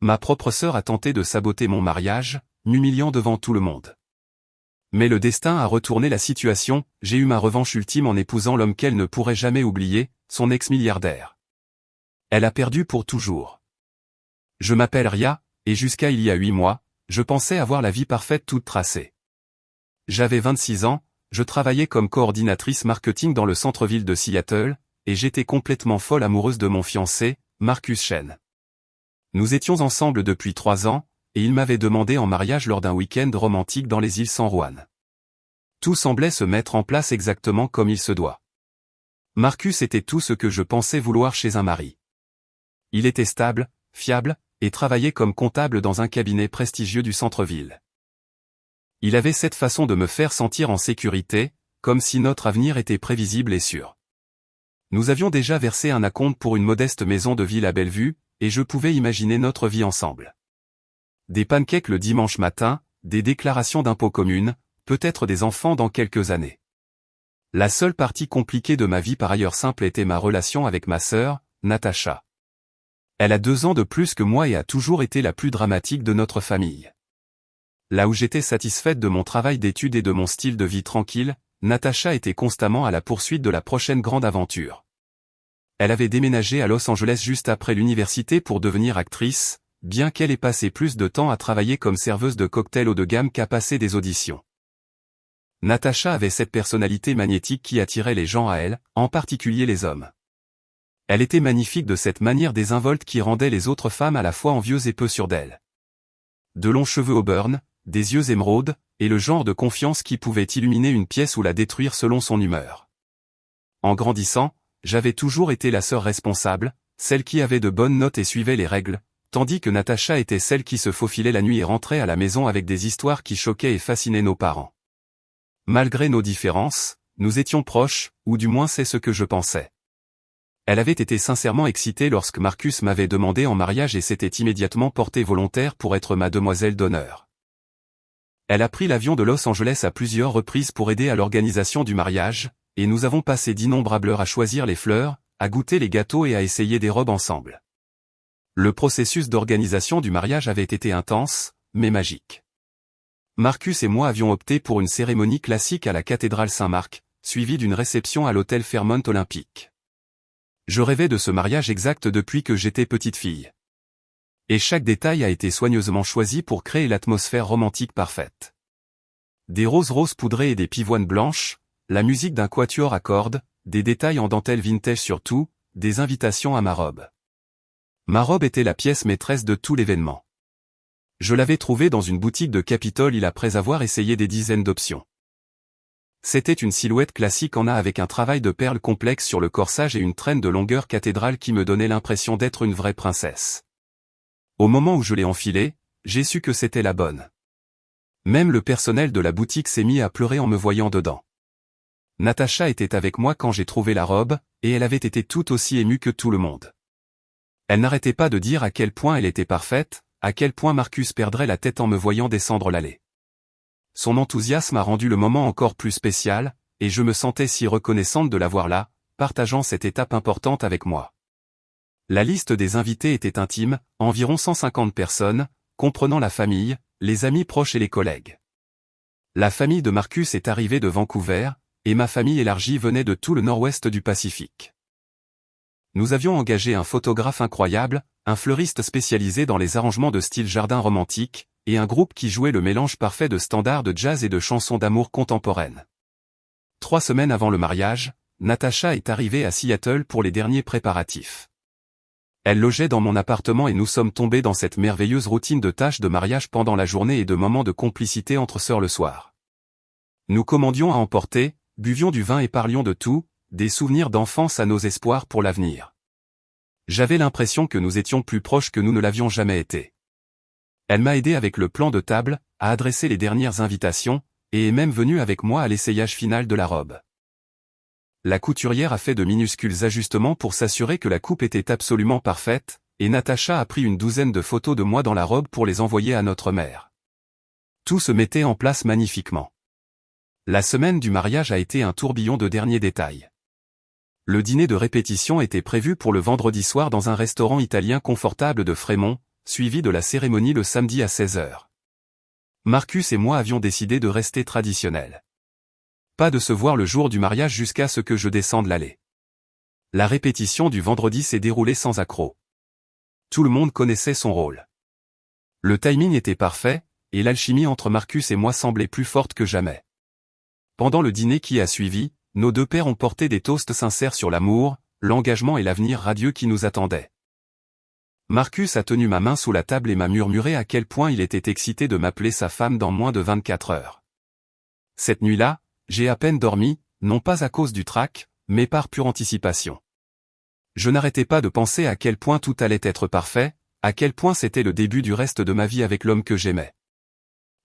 Ma propre sœur a tenté de saboter mon mariage, m'humiliant devant tout le monde. Mais le destin a retourné la situation, j'ai eu ma revanche ultime en épousant l'homme qu'elle ne pourrait jamais oublier, son ex-milliardaire. Elle a perdu pour toujours. Je m'appelle Ria, et jusqu'à il y a 8 mois, je pensais avoir la vie parfaite toute tracée. J'avais 26 ans, je travaillais comme coordinatrice marketing dans le centre-ville de Seattle, et j'étais complètement folle amoureuse de mon fiancé, Marcus Chen. Nous étions ensemble depuis 3 ans, et il m'avait demandé en mariage lors d'un week-end romantique dans les îles San Juan. Tout semblait se mettre en place exactement comme il se doit. Marcus était tout ce que je pensais vouloir chez un mari. Il était stable, fiable, et travaillait comme comptable dans un cabinet prestigieux du centre-ville. Il avait cette façon de me faire sentir en sécurité, comme si notre avenir était prévisible et sûr. Nous avions déjà versé un acompte pour une modeste maison de ville à Bellevue, et je pouvais imaginer notre vie ensemble. Des pancakes le dimanche matin, des déclarations d'impôts communes, peut-être des enfants dans quelques années. La seule partie compliquée de ma vie par ailleurs simple était ma relation avec ma sœur, Natacha. Elle a 2 ans de plus que moi et a toujours été la plus dramatique de notre famille. Là où j'étais satisfaite de mon travail d'études et de mon style de vie tranquille, Natacha était constamment à la poursuite de la prochaine grande aventure. Elle avait déménagé à Los Angeles juste après l'université pour devenir actrice, bien qu'elle ait passé plus de temps à travailler comme serveuse de cocktails haut de gamme qu'à passer des auditions. Natacha avait cette personnalité magnétique qui attirait les gens à elle, en particulier les hommes. Elle était magnifique de cette manière désinvolte qui rendait les autres femmes à la fois envieuses et peu sûres d'elle. De longs cheveux auburn, des yeux émeraudes, et le genre de confiance qui pouvait illuminer une pièce ou la détruire selon son humeur. En grandissant, j'avais toujours été la sœur responsable, celle qui avait de bonnes notes et suivait les règles, tandis que Natacha était celle qui se faufilait la nuit et rentrait à la maison avec des histoires qui choquaient et fascinaient nos parents. Malgré nos différences, nous étions proches, ou du moins c'est ce que je pensais. Elle avait été sincèrement excitée lorsque Marcus m'avait demandé en mariage et s'était immédiatement portée volontaire pour être ma demoiselle d'honneur. Elle a pris l'avion de Los Angeles à plusieurs reprises pour aider à l'organisation du mariage, et nous avons passé d'innombrables heures à choisir les fleurs, à goûter les gâteaux et à essayer des robes ensemble. Le processus d'organisation du mariage avait été intense, mais magique. Marcus et moi avions opté pour une cérémonie classique à la cathédrale Saint-Marc, suivie d'une réception à l'hôtel Fairmont Olympique. Je rêvais de ce mariage exact depuis que j'étais petite fille. Et chaque détail a été soigneusement choisi pour créer l'atmosphère romantique parfaite. Des roses poudrées et des pivoines blanches, la musique d'un quatuor à cordes, des détails en dentelle vintage surtout, des invitations à ma robe. Ma robe était la pièce maîtresse de tout l'événement. Je l'avais trouvée dans une boutique de Capitol Hill après avoir essayé des dizaines d'options. C'était une silhouette classique en A avec un travail de perles complexe sur le corsage et une traîne de longueur cathédrale qui me donnait l'impression d'être une vraie princesse. Au moment où je l'ai enfilée, j'ai su que c'était la bonne. Même le personnel de la boutique s'est mis à pleurer en me voyant dedans. Natacha était avec moi quand j'ai trouvé la robe, et elle avait été tout aussi émue que tout le monde. Elle n'arrêtait pas de dire à quel point elle était parfaite, à quel point Marcus perdrait la tête en me voyant descendre l'allée. Son enthousiasme a rendu le moment encore plus spécial, et je me sentais si reconnaissante de l'avoir là, partageant cette étape importante avec moi. La liste des invités était intime, environ 150 personnes, comprenant la famille, les amis proches et les collègues. La famille de Marcus est arrivée de Vancouver, et ma famille élargie venait de tout le nord-ouest du Pacifique. Nous avions engagé un photographe incroyable, un fleuriste spécialisé dans les arrangements de style jardin romantique, et un groupe qui jouait le mélange parfait de standards de jazz et de chansons d'amour contemporaines. 3 semaines avant le mariage, Natacha est arrivée à Seattle pour les derniers préparatifs. Elle logeait dans mon appartement et nous sommes tombés dans cette merveilleuse routine de tâches de mariage pendant la journée et de moments de complicité entre sœurs le soir. Nous commandions à emporter, buvions du vin et parlions de tout, des souvenirs d'enfance à nos espoirs pour l'avenir. J'avais l'impression que nous étions plus proches que nous ne l'avions jamais été. Elle m'a aidé avec le plan de table, à adresser les dernières invitations, et est même venue avec moi à l'essayage final de la robe. La couturière a fait de minuscules ajustements pour s'assurer que la coupe était absolument parfaite, et Natacha a pris une douzaine de photos de moi dans la robe pour les envoyer à notre mère. Tout se mettait en place magnifiquement. La semaine du mariage a été un tourbillon de derniers détails. Le dîner de répétition était prévu pour le vendredi soir dans un restaurant italien confortable de Fremont, suivi de la cérémonie le samedi à 16 heures. Marcus et moi avions décidé de rester traditionnels. Pas de se voir le jour du mariage jusqu'à ce que je descende l'allée. La répétition du vendredi s'est déroulée sans accroc. Tout le monde connaissait son rôle. Le timing était parfait, et l'alchimie entre Marcus et moi semblait plus forte que jamais. Pendant le dîner qui a suivi, nos deux pères ont porté des toasts sincères sur l'amour, l'engagement et l'avenir radieux qui nous attendait. Marcus a tenu ma main sous la table et m'a murmuré à quel point il était excité de m'appeler sa femme dans moins de 24 heures. Cette nuit-là, j'ai à peine dormi, non pas à cause du trac, mais par pure anticipation. Je n'arrêtais pas de penser à quel point tout allait être parfait, à quel point c'était le début du reste de ma vie avec l'homme que j'aimais.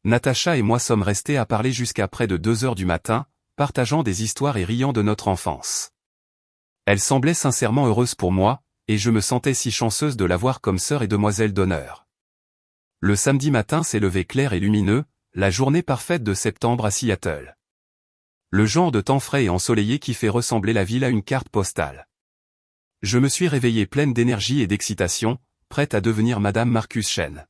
Natacha et moi sommes restés à parler jusqu'à près de 2 heures du matin, partageant des histoires et riant de notre enfance. Elle semblait sincèrement heureuse pour moi, et je me sentais si chanceuse de l'avoir comme sœur et demoiselle d'honneur. Le samedi matin s'est levé clair et lumineux, la journée parfaite de septembre à Seattle. Le genre de temps frais et ensoleillé qui fait ressembler la ville à une carte postale. Je me suis réveillée pleine d'énergie et d'excitation, prête à devenir Madame Marcus Chen.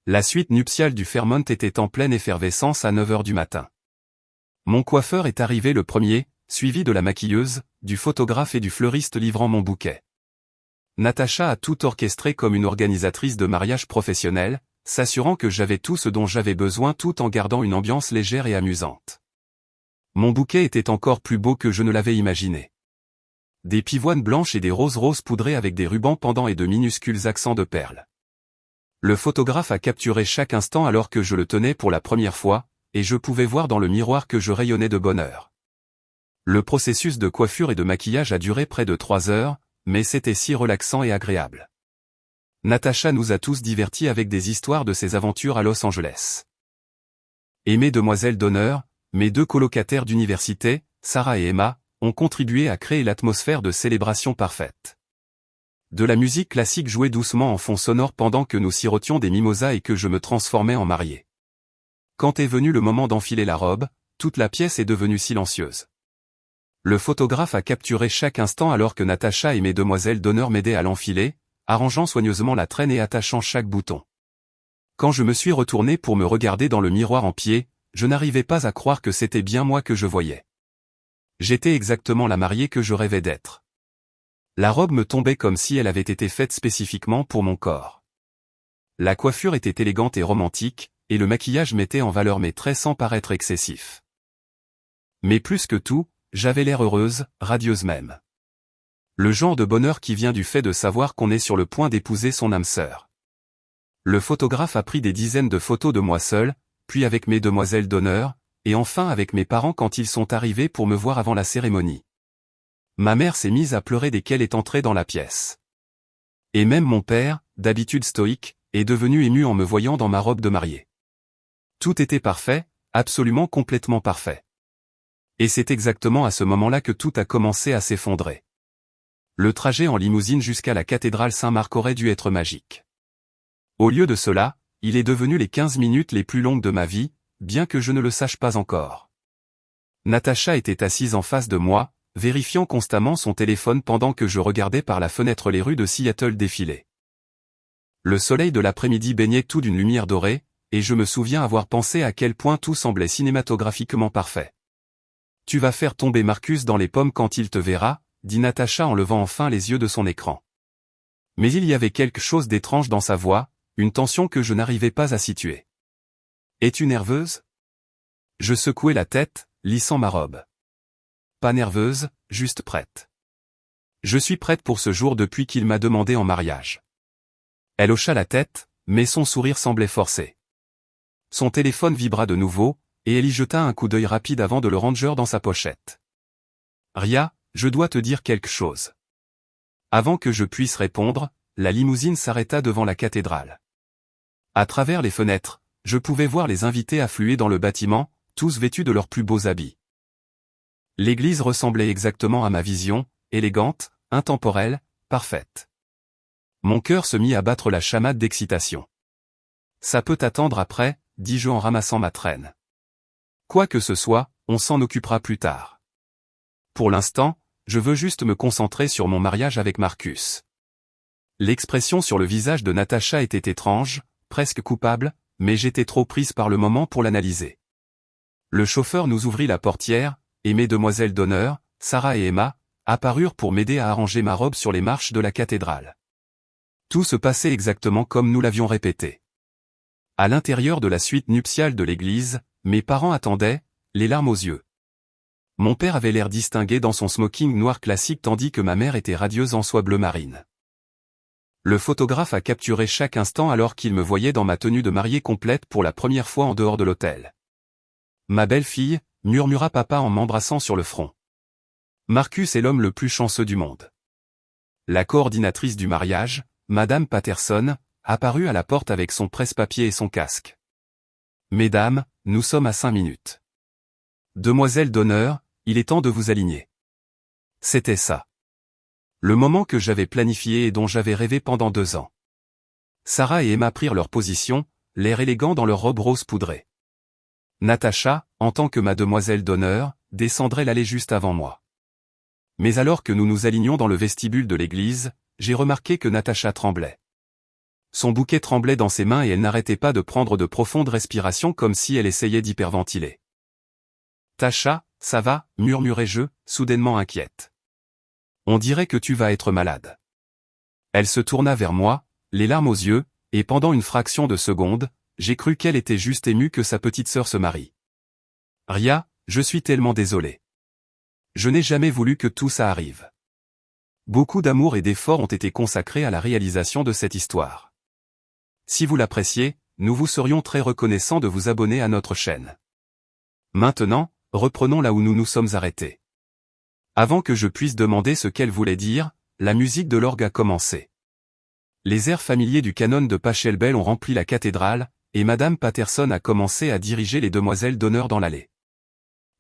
La suite nuptiale du Fairmont était en pleine effervescence à 9 heures du matin. Mon coiffeur est arrivé le premier, suivi de la maquilleuse, du photographe et du fleuriste livrant mon bouquet. Natacha a tout orchestré comme une organisatrice de mariage professionnelle, s'assurant que j'avais tout ce dont j'avais besoin tout en gardant une ambiance légère et amusante. Mon bouquet était encore plus beau que je ne l'avais imaginé. Des pivoines blanches et des roses roses poudrées avec des rubans pendants et de minuscules accents de perles. Le photographe a capturé chaque instant alors que je le tenais pour la première fois, et je pouvais voir dans le miroir que je rayonnais de bonheur. Le processus de coiffure et de maquillage a duré près de 3 heures, mais c'était si relaxant et agréable. Natacha nous a tous divertis avec des histoires de ses aventures à Los Angeles. Et mes demoiselles d'honneur, mes 2 colocataires d'université, Sarah et Emma, ont contribué à créer l'atmosphère de célébration parfaite. De la musique classique jouait doucement en fond sonore pendant que nous sirotions des mimosas et que je me transformais en mariée. Quand est venu le moment d'enfiler la robe, toute la pièce est devenue silencieuse. Le photographe a capturé chaque instant alors que Natacha et mes demoiselles d'honneur m'aidaient à l'enfiler, arrangeant soigneusement la traîne et attachant chaque bouton. Quand je me suis retourné pour me regarder dans le miroir en pied, je n'arrivais pas à croire que c'était bien moi que je voyais. J'étais exactement la mariée que je rêvais d'être. La robe me tombait comme si elle avait été faite spécifiquement pour mon corps. La coiffure était élégante et romantique, et le maquillage mettait en valeur mes traits sans paraître excessif. Mais plus que tout, j'avais l'air heureuse, radieuse même. Le genre de bonheur qui vient du fait de savoir qu'on est sur le point d'épouser son âme sœur. Le photographe a pris des dizaines de photos de moi seul, puis avec mes demoiselles d'honneur, et enfin avec mes parents quand ils sont arrivés pour me voir avant la cérémonie. Ma mère s'est mise à pleurer dès qu'elle est entrée dans la pièce. Et même mon père, d'habitude stoïque, est devenu ému en me voyant dans ma robe de mariée. Tout était parfait, absolument complètement parfait. Et c'est exactement à ce moment-là que tout a commencé à s'effondrer. Le trajet en limousine jusqu'à la cathédrale Saint-Marc aurait dû être magique. Au lieu de cela, il est devenu les 15 minutes les plus longues de ma vie, bien que je ne le sache pas encore. Natacha était assise en face de moi, vérifiant constamment son téléphone pendant que je regardais par la fenêtre les rues de Seattle défiler. Le soleil de l'après-midi baignait tout d'une lumière dorée, et je me souviens avoir pensé à quel point tout semblait cinématographiquement parfait. « Tu vas faire tomber Marcus dans les pommes quand il te verra », dit Natacha en levant enfin les yeux de son écran. Mais il y avait quelque chose d'étrange dans sa voix, une tension que je n'arrivais pas à situer. « Es-tu nerveuse ?» Je secouai la tête, lissant ma robe. Pas nerveuse, juste prête. Je suis prête pour ce jour depuis qu'il m'a demandé en mariage. Elle hocha la tête, mais son sourire semblait forcé. Son téléphone vibra de nouveau, et elle y jeta un coup d'œil rapide avant de le ranger dans sa pochette. Ria, je dois te dire quelque chose. Avant que je puisse répondre, la limousine s'arrêta devant la cathédrale. À travers les fenêtres, je pouvais voir les invités affluer dans le bâtiment, tous vêtus de leurs plus beaux habits. L'église ressemblait exactement à ma vision, élégante, intemporelle, parfaite. Mon cœur se mit à battre la chamade d'excitation. Ça peut attendre après, dis-je en ramassant ma traîne. Quoi que ce soit, on s'en occupera plus tard. Pour l'instant, je veux juste me concentrer sur mon mariage avec Marcus. L'expression sur le visage de Natacha était étrange, presque coupable, mais j'étais trop prise par le moment pour l'analyser. Le chauffeur nous ouvrit la portière, et mes demoiselles d'honneur, Sarah et Emma, apparurent pour m'aider à arranger ma robe sur les marches de la cathédrale. Tout se passait exactement comme nous l'avions répété. À l'intérieur de la suite nuptiale de l'église, mes parents attendaient, les larmes aux yeux. Mon père avait l'air distingué dans son smoking noir classique tandis que ma mère était radieuse en soie bleu marine. Le photographe a capturé chaque instant alors qu'il me voyait dans ma tenue de mariée complète pour la première fois en dehors de l'hôtel. Ma belle-fille, murmura papa en m'embrassant sur le front. Marcus est l'homme le plus chanceux du monde. La coordinatrice du mariage, Madame Patterson, apparut à la porte avec son presse-papier et son casque. Mesdames, nous sommes à 5 minutes. Demoiselles d'honneur, il est temps de vous aligner. C'était ça. Le moment que j'avais planifié et dont j'avais rêvé pendant 2 ans. Sarah et Emma prirent leur position, l'air élégant dans leur robe rose poudrée. Natacha, en tant que ma demoiselle d'honneur, descendrait l'allée juste avant moi. Mais alors que nous nous alignions dans le vestibule de l'église, j'ai remarqué que Natacha tremblait. Son bouquet tremblait dans ses mains et elle n'arrêtait pas de prendre de profondes respirations comme si elle essayait d'hyperventiler. « Tacha, ça va » murmurai-je, soudainement inquiète. « On dirait que tu vas être malade. » Elle se tourna vers moi, les larmes aux yeux, et pendant une fraction de seconde, j'ai cru qu'elle était juste émue que sa petite sœur se marie. « Ria, je suis tellement désolé. Je n'ai jamais voulu que tout ça arrive. » Beaucoup d'amour et d'efforts ont été consacrés à la réalisation de cette histoire. Si vous l'appréciez, nous vous serions très reconnaissants de vous abonner à notre chaîne. Maintenant, reprenons là où nous nous sommes arrêtés. Avant que je puisse demander ce qu'elle voulait dire, la musique de l'orgue a commencé. Les airs familiers du canon de Pachelbel ont rempli la cathédrale, et Madame Patterson a commencé à diriger les demoiselles d'honneur dans l'allée.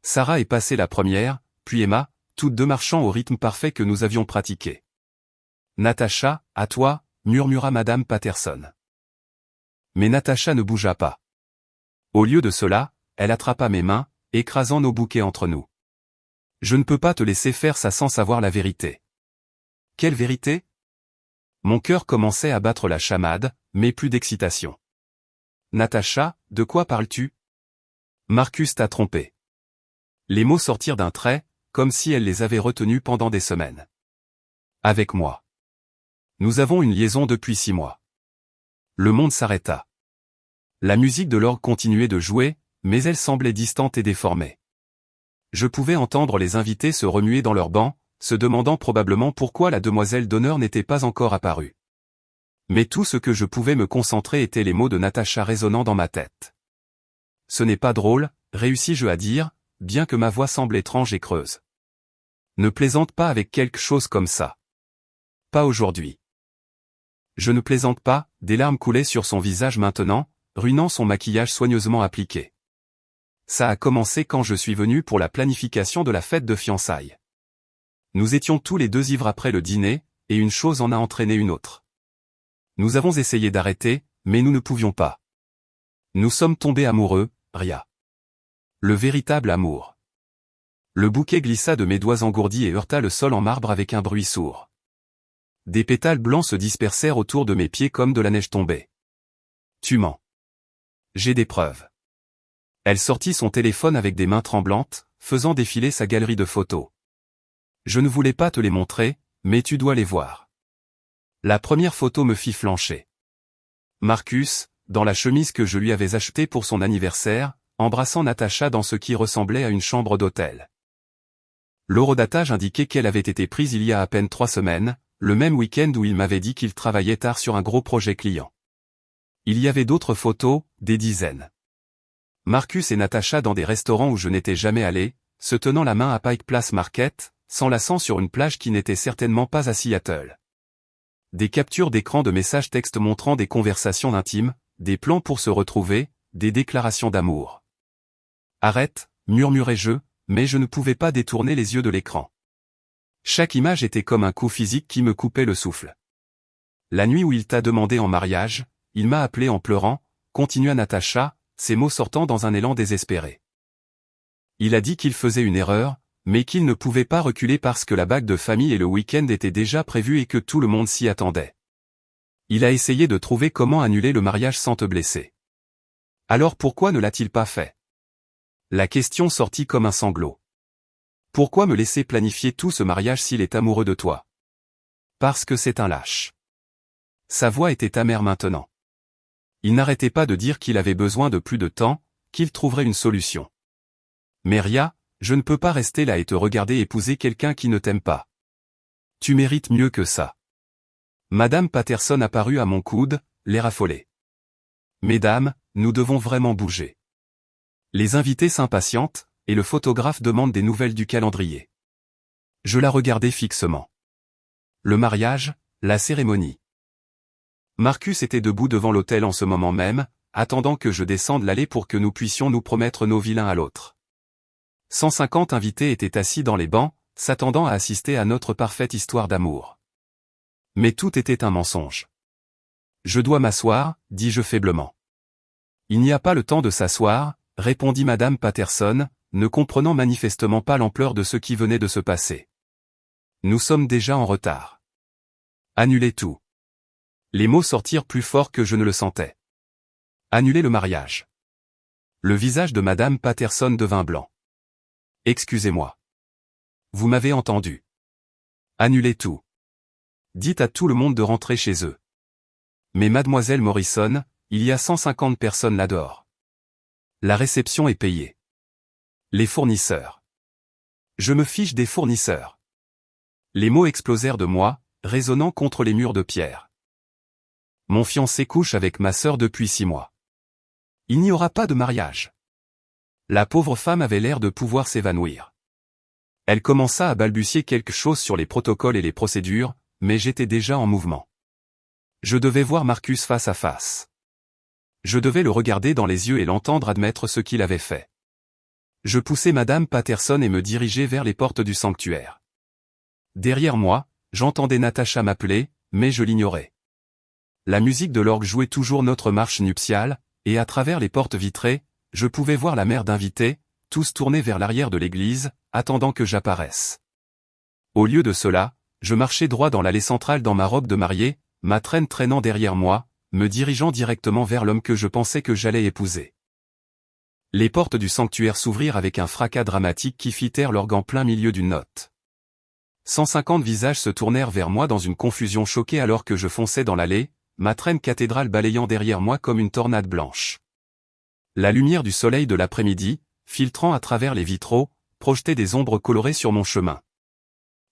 Sarah est passée la première, puis Emma, toutes deux marchant au rythme parfait que nous avions pratiqué. « Natacha, à toi » murmura Madame Patterson. Mais Natacha ne bougea pas. Au lieu de cela, elle attrapa mes mains, écrasant nos bouquets entre nous. « Je ne peux pas te laisser faire ça sans savoir la vérité. » « Quelle vérité ?» Mon cœur commençait à battre la chamade, mais plus d'excitation. « Natacha, de quoi parles-tu ? Marcus t'a trompé. » Les mots sortirent d'un trait, comme si elle les avait retenus pendant des semaines. « Avec moi. Nous avons une liaison depuis 6 mois. » Le monde s'arrêta. La musique de l'orgue continuait de jouer, mais elle semblait distante et déformée. Je pouvais entendre les invités se remuer dans leurs bancs, se demandant probablement pourquoi la demoiselle d'honneur n'était pas encore apparue. Mais tout ce que je pouvais me concentrer étaient les mots de Natacha résonnant dans ma tête. « Ce n'est pas drôle » réussis-je à dire, bien que ma voix semble étrange et creuse. « Ne plaisante pas avec quelque chose comme ça. Pas aujourd'hui. » Je ne plaisante pas, des larmes coulaient sur son visage maintenant, ruinant son maquillage soigneusement appliqué. Ça a commencé quand je suis venu pour la planification de la fête de fiançailles. Nous étions tous les deux ivres après le dîner, et une chose en a entraîné une autre. Nous avons essayé d'arrêter, mais nous ne pouvions pas. Nous sommes tombés amoureux, Ria. Le véritable amour. Le bouquet glissa de mes doigts engourdis et heurta le sol en marbre avec un bruit sourd. Des pétales blancs se dispersèrent autour de mes pieds comme de la neige tombée. Tu mens. J'ai des preuves. Elle sortit son téléphone avec des mains tremblantes, faisant défiler sa galerie de photos. Je ne voulais pas te les montrer, mais tu dois les voir. La première photo me fit flancher. Marcus, dans la chemise que je lui avais achetée pour son anniversaire, embrassant Natacha dans ce qui ressemblait à une chambre d'hôtel. L'horodatage indiquait qu'elle avait été prise il y a à peine 3 semaines, le même week-end où il m'avait dit qu'il travaillait tard sur un gros projet client. Il y avait d'autres photos, des dizaines. Marcus et Natacha dans des restaurants où je n'étais jamais allé, se tenant la main à Pike Place Market, s'enlaçant sur une plage qui n'était certainement pas à Seattle. Des captures d'écran de messages textes montrant des conversations intimes, des plans pour se retrouver, des déclarations d'amour. « Arrête » murmurai-je, mais je ne pouvais pas détourner les yeux de l'écran. Chaque image était comme un coup physique qui me coupait le souffle. « La nuit où il t'a demandé en mariage, il m'a appelé en pleurant », continua Natacha, ses mots sortant dans un élan désespéré. Il a dit qu'il faisait une erreur, mais qu'il ne pouvait pas reculer parce que la bague de famille et le week-end étaient déjà prévus et que tout le monde s'y attendait. Il a essayé de trouver comment annuler le mariage sans te blesser. Alors pourquoi ne l'a-t-il pas fait? La question sortit comme un sanglot. Pourquoi me laisser planifier tout ce mariage s'il est amoureux de toi? Parce que c'est un lâche. Sa voix était amère maintenant. Il n'arrêtait pas de dire qu'il avait besoin de plus de temps, qu'il trouverait une solution. Mais Ria, je ne peux pas rester là et te regarder épouser quelqu'un qui ne t'aime pas. Tu mérites mieux que ça. Madame Patterson apparut à mon coude, l'air affolé. Mesdames, nous devons vraiment bouger. Les invités s'impatientent, et le photographe demande des nouvelles du calendrier. Je la regardais fixement. Le mariage, la cérémonie. Marcus était debout devant l'autel en ce moment même, attendant que je descende l'allée pour que nous puissions nous promettre nos vies l'un à l'autre. 150 invités étaient assis dans les bancs, s'attendant à assister à notre parfaite histoire d'amour. Mais tout était un mensonge. Je dois m'asseoir, dis-je faiblement. Il n'y a pas le temps de s'asseoir, répondit Madame Patterson, ne comprenant manifestement pas l'ampleur de ce qui venait de se passer. Nous sommes déjà en retard. Annulez tout. Les mots sortirent plus fort que je ne le sentais. Annulez le mariage. Le visage de Madame Patterson devint blanc. Excusez-moi. Vous m'avez entendu. Annulez tout. Dites à tout le monde de rentrer chez eux. Mais mademoiselle Morrison, il y a 150 personnes là-dehors. La réception est payée. Les fournisseurs. Je me fiche des fournisseurs. Les mots explosèrent de moi, résonnant contre les murs de pierre. Mon fiancé couche avec ma sœur depuis 6 mois. Il n'y aura pas de mariage. La pauvre femme avait l'air de pouvoir s'évanouir. Elle commença à balbutier quelque chose sur les protocoles et les procédures, mais j'étais déjà en mouvement. Je devais voir Marcus face à face. Je devais le regarder dans les yeux et l'entendre admettre ce qu'il avait fait. Je poussai Madame Patterson et me dirigeai vers les portes du sanctuaire. Derrière moi, j'entendais Natacha m'appeler, mais je l'ignorais. La musique de l'orgue jouait toujours notre marche nuptiale, et à travers les portes vitrées, je pouvais voir la mère d'invités, tous tournés vers l'arrière de l'église, attendant que j'apparaisse. Au lieu de cela, je marchais droit dans l'allée centrale dans ma robe de mariée, ma traîne traînant derrière moi, me dirigeant directement vers l'homme que je pensais que j'allais épouser. Les portes du sanctuaire s'ouvrirent avec un fracas dramatique qui fit taire l'orgue en plein milieu d'une note. 150 visages se tournèrent vers moi dans une confusion choquée alors que je fonçais dans l'allée, ma traîne cathédrale balayant derrière moi comme une tornade blanche. La lumière du soleil de l'après-midi, filtrant à travers les vitraux, projetait des ombres colorées sur mon chemin.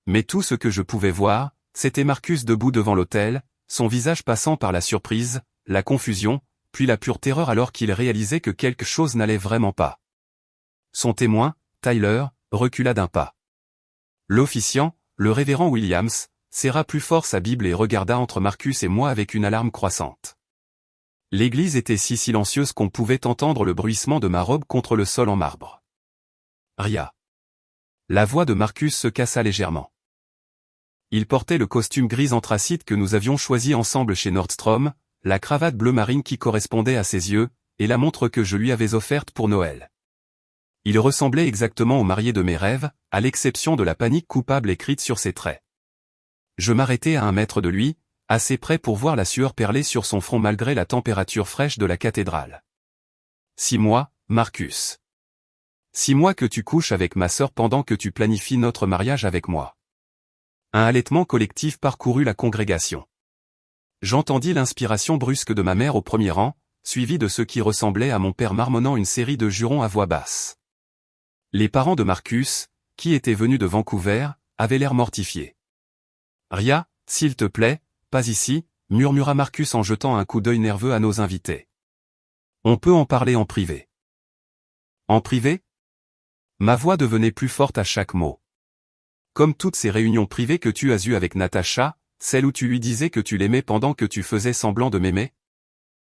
Mais tout ce que je pouvais voir, c'était Marcus debout devant l'autel, son visage passant par la surprise, la confusion, puis la pure terreur alors qu'il réalisait que quelque chose n'allait vraiment pas. Son témoin, Tyler, recula d'un pas. L'officiant, le révérend Williams, serra plus fort sa Bible et regarda entre Marcus et moi avec une alarme croissante. L'église était si silencieuse qu'on pouvait entendre le bruissement de ma robe contre le sol en marbre. Ria. La voix de Marcus se cassa légèrement. Il portait le costume gris anthracite que nous avions choisi ensemble chez Nordstrom, la cravate bleu marine qui correspondait à ses yeux, et la montre que je lui avais offerte pour Noël. Il ressemblait exactement au marié de mes rêves, à l'exception de la panique coupable écrite sur ses traits. Je m'arrêtai à 1 mètre de lui, assez près pour voir la sueur perler sur son front malgré la température fraîche de la cathédrale. 6 mois, Marcus. 6 mois que tu couches avec ma sœur pendant que tu planifies notre mariage avec moi. Un halètement collectif parcourut la congrégation. J'entendis l'inspiration brusque de ma mère au premier rang, suivie de ce qui ressemblait à mon père marmonnant une série de jurons à voix basse. Les parents de Marcus, qui étaient venus de Vancouver, avaient l'air mortifiés. « Ria, s'il te plaît, pas ici », murmura Marcus en jetant un coup d'œil nerveux à nos invités. « On peut en parler en privé. » « En privé ?» Ma voix devenait plus forte à chaque mot. Comme toutes ces réunions privées que tu as eues avec Natacha, celle où tu lui disais que tu l'aimais pendant que tu faisais semblant de m'aimer.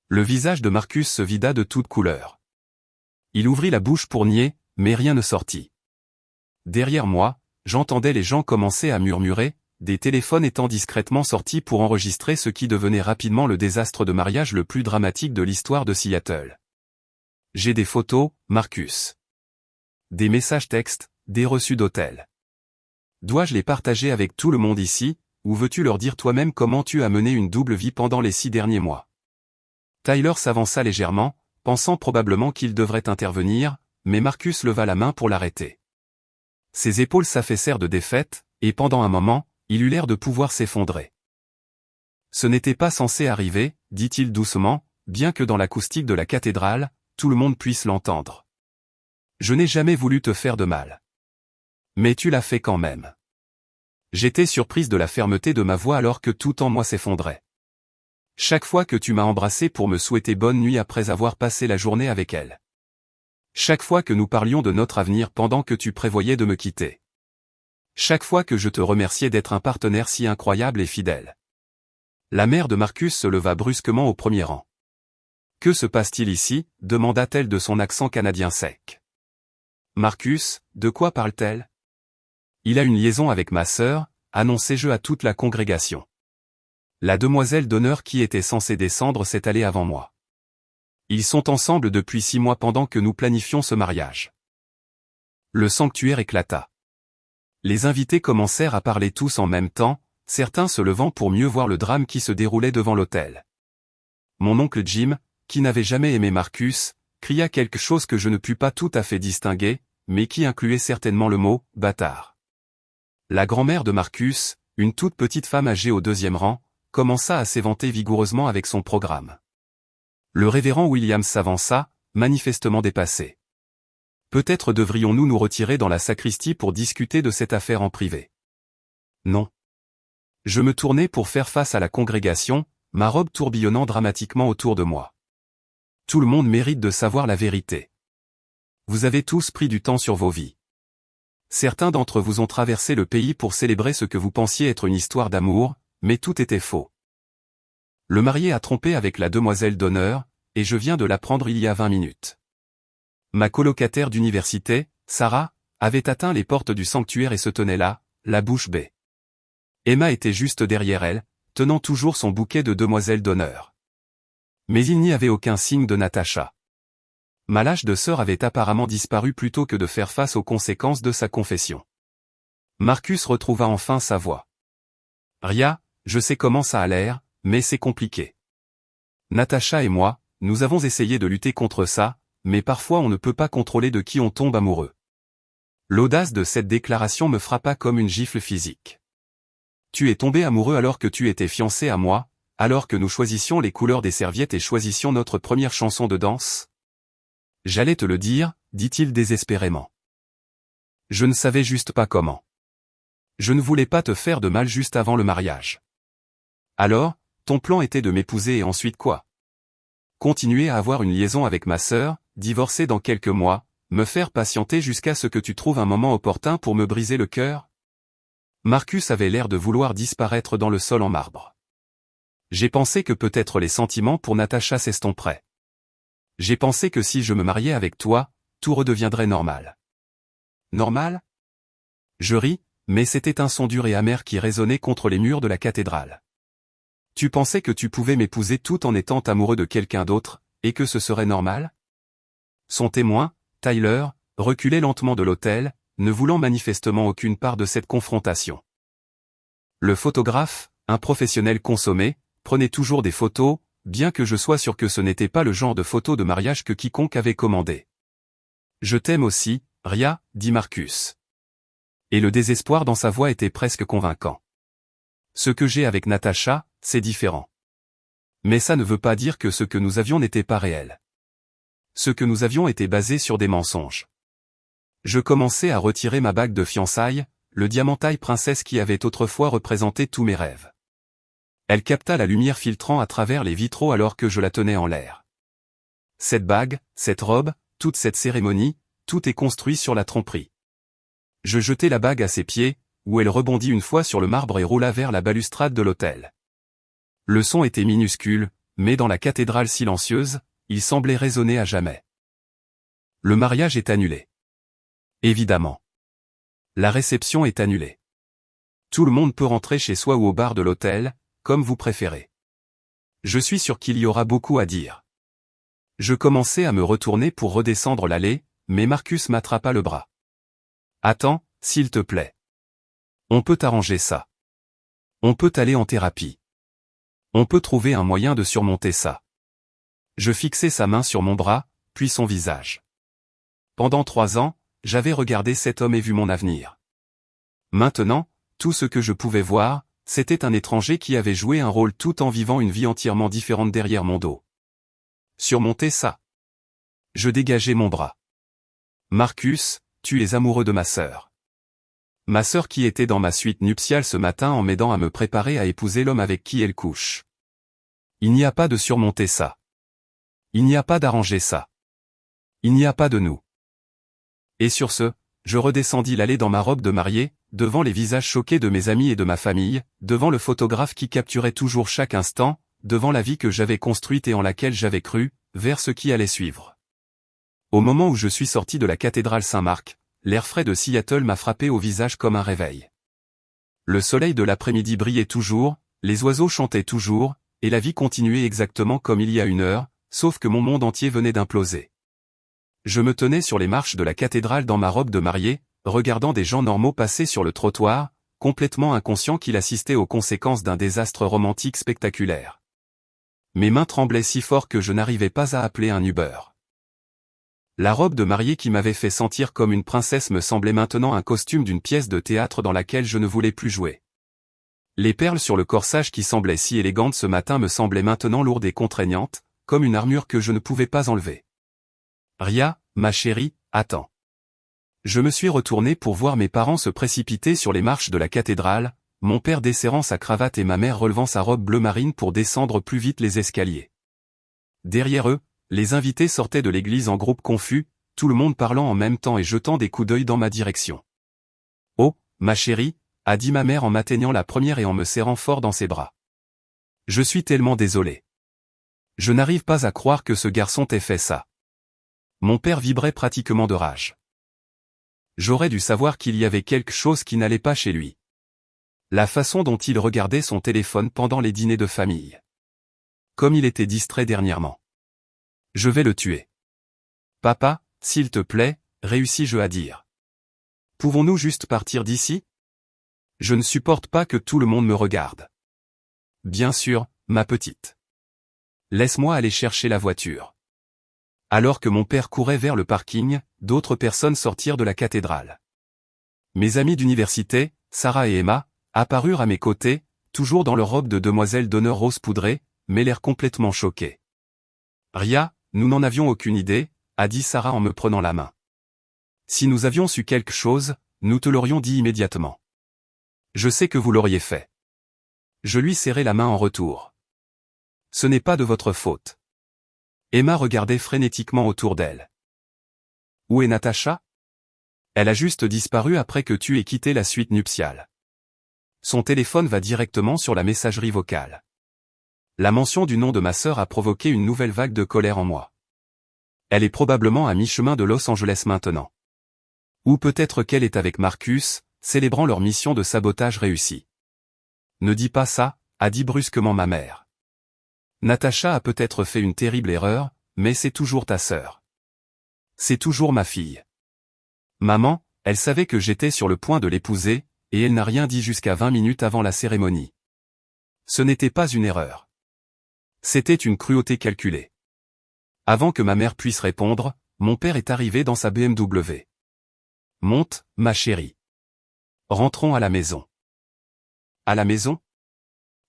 Le visage de Marcus se vida de toutes couleurs. Il ouvrit la bouche pour nier, mais rien ne sortit. Derrière moi, j'entendais les gens commencer à murmurer, des téléphones étant discrètement sortis pour enregistrer ce qui devenait rapidement le désastre de mariage le plus dramatique de l'histoire de Seattle. J'ai des photos, Marcus. Des messages textes, des reçus d'hôtel. Dois-je les partager avec tout le monde ici, ou veux-tu leur dire toi-même comment tu as mené une double vie pendant les 6 derniers mois? Tyler s'avança légèrement, pensant probablement qu'il devrait intervenir, mais Marcus leva la main pour l'arrêter. Ses épaules s'affaissèrent de défaite, et pendant un moment, il eut l'air de pouvoir s'effondrer. Ce n'était pas censé arriver, dit-il doucement, bien que dans l'acoustique de la cathédrale, tout le monde puisse l'entendre. Je n'ai jamais voulu te faire de mal. Mais tu l'as fait quand même. J'étais surprise de la fermeté de ma voix alors que tout en moi s'effondrait. Chaque fois que tu m'as embrassé pour me souhaiter bonne nuit après avoir passé la journée avec elle. Chaque fois que nous parlions de notre avenir pendant que tu prévoyais de me quitter. Chaque fois que je te remerciais d'être un partenaire si incroyable et fidèle. La mère de Marcus se leva brusquement au premier rang. « Que se passe-t-il ici » demanda-t-elle de son accent canadien sec. « Marcus, de quoi parle-t-elle » ? « Il a une liaison avec ma sœur » annonçai-je à toute la congrégation. La demoiselle d'honneur qui était censée descendre s'est allée avant moi. Ils sont ensemble depuis 6 mois pendant que nous planifions ce mariage. Le sanctuaire éclata. Les invités commencèrent à parler tous en même temps, certains se levant pour mieux voir le drame qui se déroulait devant l'autel. Mon oncle Jim, qui n'avait jamais aimé Marcus, cria quelque chose que je ne pus pas tout à fait distinguer, mais qui incluait certainement le mot « bâtard ». La grand-mère de Marcus, une toute petite femme âgée au 2e rang, commença à s'éventer vigoureusement avec son programme. Le révérend Williams s'avança, manifestement dépassé. Peut-être devrions-nous nous retirer dans la sacristie pour discuter de cette affaire en privé. Non. Je me tournai pour faire face à la congrégation, ma robe tourbillonnant dramatiquement autour de moi. Tout le monde mérite de savoir la vérité. Vous avez tous pris du temps sur vos vies. Certains d'entre vous ont traversé le pays pour célébrer ce que vous pensiez être une histoire d'amour, mais tout était faux. Le marié a trompé avec la demoiselle d'honneur, et je viens de l'apprendre il y a 20 minutes. Ma colocataire d'université, Sarah, avait atteint les portes du sanctuaire et se tenait là, la bouche bée. Emma était juste derrière elle, tenant toujours son bouquet de demoiselles d'honneur. Mais il n'y avait aucun signe de Natacha. Ma lâche de sœur avait apparemment disparu plutôt que de faire face aux conséquences de sa confession. Marcus retrouva enfin sa voix. Ria, je sais comment ça a l'air, mais c'est compliqué. Natacha et moi, nous avons essayé de lutter contre ça, mais parfois on ne peut pas contrôler de qui on tombe amoureux. L'audace de cette déclaration me frappa comme une gifle physique. Tu es tombé amoureux alors que tu étais fiancé à moi, alors que nous choisissions les couleurs des serviettes et choisissions notre première chanson de danse? J'allais te le dire, dit-il désespérément. Je ne savais juste pas comment. Je ne voulais pas te faire de mal juste avant le mariage. Alors, ton plan était de m'épouser et ensuite quoi? Continuer à avoir une liaison avec ma sœur, divorcer dans quelques mois, me faire patienter jusqu'à ce que tu trouves un moment opportun pour me briser le cœur? Marcus avait l'air de vouloir disparaître dans le sol en marbre. J'ai pensé que peut-être les sentiments pour Natacha s'estomperaient. J'ai pensé que si je me mariais avec toi, tout redeviendrait normal. Normal? Je ris, mais c'était un son dur et amer qui résonnait contre les murs de la cathédrale. Tu pensais que tu pouvais m'épouser tout en étant amoureux de quelqu'un d'autre, et que ce serait normal? Son témoin, Tyler, reculait lentement de l'autel, ne voulant manifestement aucune part de cette confrontation. Le photographe, un professionnel consommé, prenait toujours des photos, bien que je sois sûr que ce n'était pas le genre de photo de mariage que quiconque avait commandé. Je t'aime aussi, Ria, dit Marcus. Et le désespoir dans sa voix était presque convaincant. Ce que j'ai avec Natacha, c'est différent. Mais ça ne veut pas dire que ce que nous avions n'était pas réel. Ce que nous avions était basé sur des mensonges. Je commençais à retirer ma bague de fiançailles, le diamant taille princesse qui avait autrefois représenté tous mes rêves. Elle capta la lumière filtrant à travers les vitraux alors que je la tenais en l'air. Cette bague, cette robe, toute cette cérémonie, tout est construit sur la tromperie. Je jetai la bague à ses pieds, où elle rebondit une fois sur le marbre et roula vers la balustrade de l'autel. Le son était minuscule, mais dans la cathédrale silencieuse, il semblait résonner à jamais. Le mariage est annulé. Évidemment. La réception est annulée. Tout le monde peut rentrer chez soi ou au bar de l'hôtel, comme vous préférez. Je suis sûr qu'il y aura beaucoup à dire. Je commençais à me retourner pour redescendre l'allée, mais Marcus m'attrapa le bras. Attends, s'il te plaît. On peut arranger ça. On peut aller en thérapie. On peut trouver un moyen de surmonter ça. Je fixai sa main sur mon bras, puis son visage. Pendant 3 ans, j'avais regardé cet homme et vu mon avenir. Maintenant, tout ce que je pouvais voir, c'était un étranger qui avait joué un rôle tout en vivant une vie entièrement différente derrière mon dos. Surmonter ça. Je dégageai mon bras. Marcus, tu es amoureux de ma sœur. Ma sœur qui était dans ma suite nuptiale ce matin en m'aidant à me préparer à épouser l'homme avec qui elle couche. Il n'y a pas de surmonter ça. Il n'y a pas d'arranger ça. Il n'y a pas de nous. Et sur ce, je redescendis l'allée dans ma robe de mariée, devant les visages choqués de mes amis et de ma famille, devant le photographe qui capturait toujours chaque instant, devant la vie que j'avais construite et en laquelle j'avais cru, vers ce qui allait suivre. Au moment où je suis sorti de la cathédrale Saint-Marc, l'air frais de Seattle m'a frappé au visage comme un réveil. Le soleil de l'après-midi brillait toujours, les oiseaux chantaient toujours, et la vie continuait exactement comme il y a 1 heure, sauf que mon monde entier venait d'imploser. Je me tenais sur les marches de la cathédrale dans ma robe de mariée, regardant des gens normaux passer sur le trottoir, complètement inconscient qu'il assistait aux conséquences d'un désastre romantique spectaculaire. Mes mains tremblaient si fort que je n'arrivais pas à appeler un Uber. La robe de mariée qui m'avait fait sentir comme une princesse me semblait maintenant un costume d'une pièce de théâtre dans laquelle je ne voulais plus jouer. Les perles sur le corsage qui semblaient si élégantes ce matin me semblaient maintenant lourdes et contraignantes, comme une armure que je ne pouvais pas enlever. Ria, ma chérie, attends. Je me suis retourné pour voir mes parents se précipiter sur les marches de la cathédrale, mon père desserrant sa cravate et ma mère relevant sa robe bleu marine pour descendre plus vite les escaliers. Derrière eux, les invités sortaient de l'église en groupe confus, tout le monde parlant en même temps et jetant des coups d'œil dans ma direction. « Oh, ma chérie » a dit ma mère en m'atteignant la première et en me serrant fort dans ses bras. « Je suis tellement désolé. Je n'arrive pas à croire que ce garçon t'ait fait ça. » Mon père vibrait pratiquement de rage. J'aurais dû savoir qu'il y avait quelque chose qui n'allait pas chez lui. La façon dont il regardait son téléphone pendant les dîners de famille. Comme il était distrait dernièrement. Je vais le tuer. Papa, s'il te plaît, réussis-je à dire. Pouvons-nous juste partir d'ici? Je ne supporte pas que tout le monde me regarde. Bien sûr, ma petite. Laisse-moi aller chercher la voiture. Alors que mon père courait vers le parking, d'autres personnes sortirent de la cathédrale. Mes amis d'université, Sarah et Emma, apparurent à mes côtés, toujours dans leur robe de demoiselle d'honneur rose poudrée, mais l'air complètement choqués. Ria, nous n'en avions aucune idée, a dit Sarah en me prenant la main. Si nous avions su quelque chose, nous te l'aurions dit immédiatement. Je sais que vous l'auriez fait. Je lui serrai la main en retour. Ce n'est pas de votre faute. Emma regardait frénétiquement autour d'elle. Où est Natacha? Elle a juste disparu après que tu aies quitté la suite nuptiale. Son téléphone va directement sur la messagerie vocale. La mention du nom de ma sœur a provoqué une nouvelle vague de colère en moi. Elle est probablement à mi-chemin de Los Angeles maintenant. Ou peut-être qu'elle est avec Marcus, célébrant leur mission de sabotage réussie. Ne dis pas ça, a dit brusquement ma mère. Natacha a peut-être fait une terrible erreur, mais c'est toujours ta sœur. C'est toujours ma fille. Maman, elle savait que j'étais sur le point de l'épouser, et elle n'a rien dit jusqu'à 20 minutes avant la cérémonie. Ce n'était pas une erreur. C'était une cruauté calculée. Avant que ma mère puisse répondre, mon père est arrivé dans sa BMW. Monte, ma chérie. Rentrons à la maison. À la maison?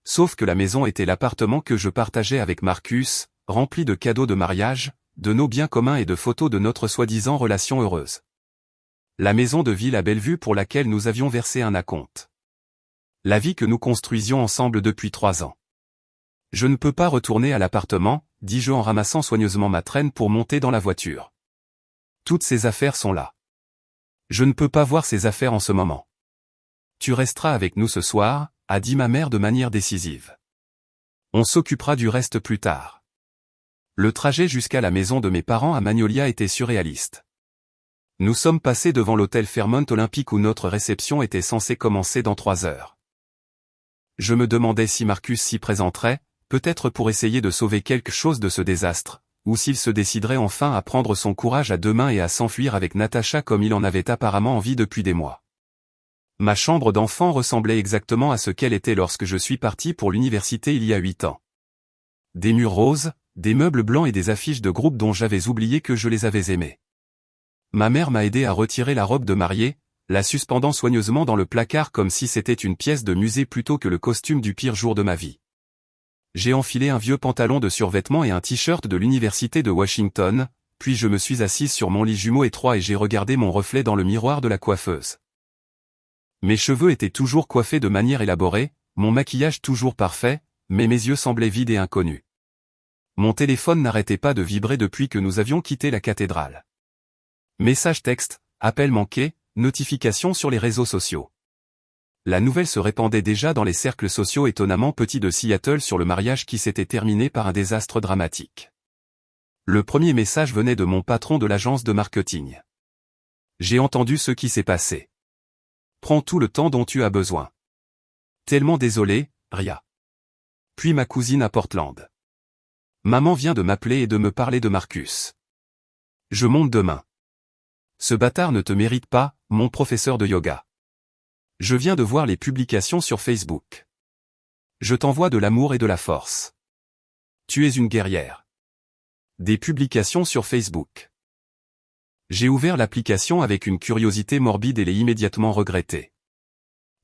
Sauf que la maison était l'appartement que je partageais avec Marcus, rempli de cadeaux de mariage, de nos biens communs et de photos de notre soi-disant relation heureuse. La maison de ville à Bellevue pour laquelle nous avions versé un acompte. La vie que nous construisions ensemble depuis 3 ans. Je ne peux pas retourner à l'appartement, dis-je en ramassant soigneusement ma traîne pour monter dans la voiture. Toutes ces affaires sont là. Je ne peux pas voir ces affaires en ce moment. Tu resteras avec nous ce soir, a dit ma mère de manière décisive. On s'occupera du reste plus tard. Le trajet jusqu'à la maison de mes parents à Magnolia était surréaliste. Nous sommes passés devant l'hôtel Fairmont Olympique où notre réception était censée commencer dans 3 heures. Je me demandais si Marcus s'y présenterait, peut-être pour essayer de sauver quelque chose de ce désastre, ou s'il se déciderait enfin à prendre son courage à 2 mains et à s'enfuir avec Natacha comme il en avait apparemment envie depuis des mois. Ma chambre d'enfant ressemblait exactement à ce qu'elle était lorsque je suis parti pour l'université il y a 8 ans. Des murs roses, des meubles blancs et des affiches de groupes dont j'avais oublié que je les avais aimés. Ma mère m'a aidé à retirer la robe de mariée, la suspendant soigneusement dans le placard comme si c'était une pièce de musée plutôt que le costume du pire jour de ma vie. J'ai enfilé un vieux pantalon de survêtement et un t-shirt de l'université de Washington, puis je me suis assise sur mon lit jumeau étroit et j'ai regardé mon reflet dans le miroir de la coiffeuse. Mes cheveux étaient toujours coiffés de manière élaborée, mon maquillage toujours parfait, mais mes yeux semblaient vides et inconnus. Mon téléphone n'arrêtait pas de vibrer depuis que nous avions quitté la cathédrale. Messages textes, appels manqués, notifications sur les réseaux sociaux. La nouvelle se répandait déjà dans les cercles sociaux étonnamment petits de Seattle sur le mariage qui s'était terminé par un désastre dramatique. Le premier message venait de mon patron de l'agence de marketing. J'ai entendu ce qui s'est passé. Prends tout le temps dont tu as besoin. Tellement désolé, Ria. Puis ma cousine à Portland. Maman vient de m'appeler et de me parler de Marcus. Je monte demain. Ce bâtard ne te mérite pas, mon professeur de yoga. Je viens de voir les publications sur Facebook. Je t'envoie de l'amour et de la force. Tu es une guerrière. Des publications sur Facebook. J'ai ouvert l'application avec une curiosité morbide et l'ai immédiatement regretté.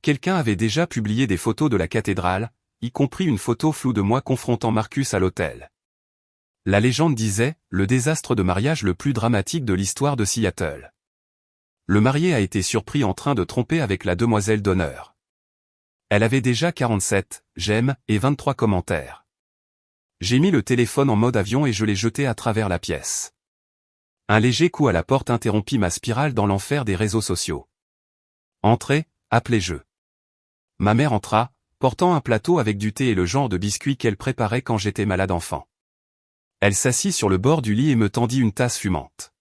Quelqu'un avait déjà publié des photos de la cathédrale, y compris une photo floue de moi confrontant Marcus à l'autel. La légende disait, le désastre de mariage le plus dramatique de l'histoire de Seattle. Le marié a été surpris en train de tromper avec la demoiselle d'honneur. Elle avait déjà 47 j'aime et 23 commentaires. J'ai mis le téléphone en mode avion et je l'ai jeté à travers la pièce. Un léger coup à la porte interrompit ma spirale dans l'enfer des réseaux sociaux. Entrez, appelez-je. Ma mère entra, portant un plateau avec du thé et le genre de biscuits qu'elle préparait quand j'étais malade enfant. Elle s'assit sur le bord du lit et me tendit une tasse fumante.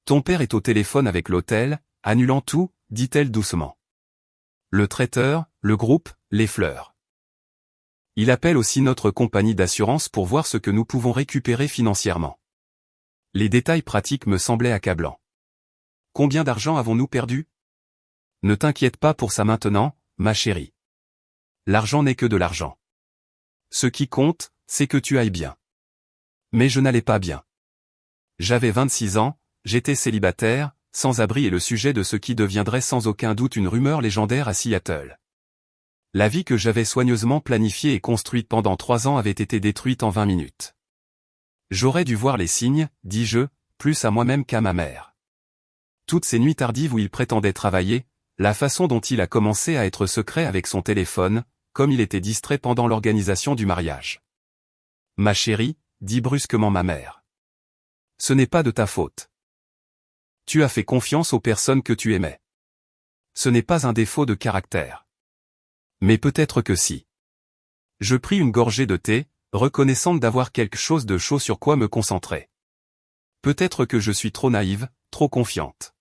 Ton père est au téléphone avec l'hôtel, annulant tout, dit-elle doucement. Le traiteur, le groupe, les fleurs. Il appelle aussi notre compagnie d'assurance pour voir ce que nous pouvons récupérer financièrement. Les détails pratiques me semblaient accablants. Combien d'argent avons-nous perdu? Ne t'inquiète pas pour ça maintenant, ma chérie. L'argent n'est que de l'argent. Ce qui compte, c'est que tu ailles bien. Mais je n'allais pas bien. J'avais 26 ans, j'étais célibataire, sans abri et le sujet de ce qui deviendrait sans aucun doute une rumeur légendaire à Seattle. La vie que j'avais soigneusement planifiée et construite pendant 3 ans avait été détruite en 20 minutes. J'aurais dû voir les signes, dis-je, plus à moi-même qu'à ma mère. Toutes ces nuits tardives où il prétendait travailler, la façon dont il a commencé à être secret avec son téléphone, comme il était distrait pendant l'organisation du mariage. Ma chérie, dit brusquement ma mère. Ce n'est pas de ta faute. Tu as fait confiance aux personnes que tu aimais. Ce n'est pas un défaut de caractère. Mais peut-être que si. Je pris une gorgée de thé, reconnaissante d'avoir quelque chose de chaud sur quoi me concentrer. Peut-être que je suis trop naïve, trop confiante.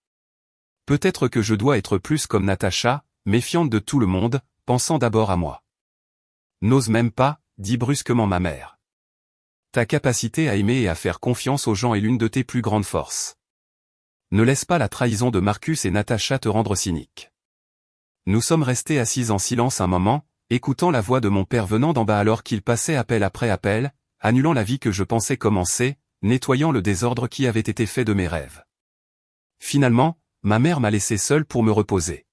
Peut-être que je dois être plus comme Natacha, méfiante de tout le monde, pensant d'abord à moi. N'ose même pas, dit brusquement ma mère. Ta capacité à aimer et à faire confiance aux gens est l'une de tes plus grandes forces. Ne laisse pas la trahison de Marcus et Natacha te rendre cynique. Nous sommes restés assis en silence un moment, écoutant la voix de mon père venant d'en bas alors qu'il passait appel après appel, annulant la vie que je pensais commencer, nettoyant le désordre qui avait été fait de mes rêves. Finalement, ma mère m'a laissé seul pour me reposer.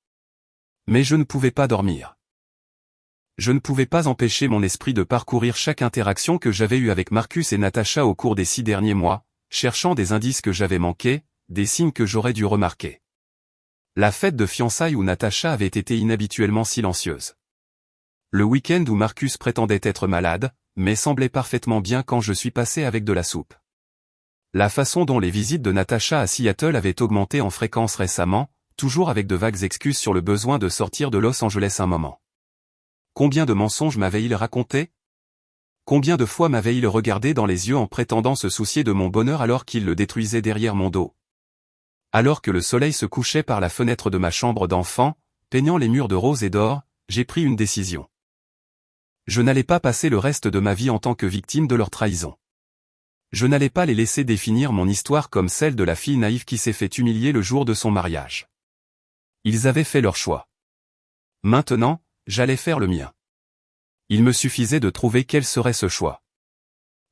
Mais je ne pouvais pas dormir. Je ne pouvais pas empêcher mon esprit de parcourir chaque interaction que j'avais eue avec Marcus et Natacha au cours des 6 derniers mois, cherchant des indices que j'avais manqués, des signes que j'aurais dû remarquer. La fête de fiançailles où Natacha avait été inhabituellement silencieuse. Le week-end où Marcus prétendait être malade, mais semblait parfaitement bien quand je suis passé avec de la soupe. La façon dont les visites de Natacha à Seattle avaient augmenté en fréquence récemment, toujours avec de vagues excuses sur le besoin de sortir de Los Angeles un moment. Combien de mensonges m'avait-il raconté? Combien de fois m'avait-il regardé dans les yeux en prétendant se soucier de mon bonheur alors qu'il le détruisait derrière mon dos? Alors que le soleil se couchait par la fenêtre de ma chambre d'enfant, peignant les murs de rose et d'or, j'ai pris une décision. Je n'allais pas passer le reste de ma vie en tant que victime de leur trahison. Je n'allais pas les laisser définir mon histoire comme celle de la fille naïve qui s'est fait humilier le jour de son mariage. Ils avaient fait leur choix. Maintenant, j'allais faire le mien. Il me suffisait de trouver quel serait ce choix.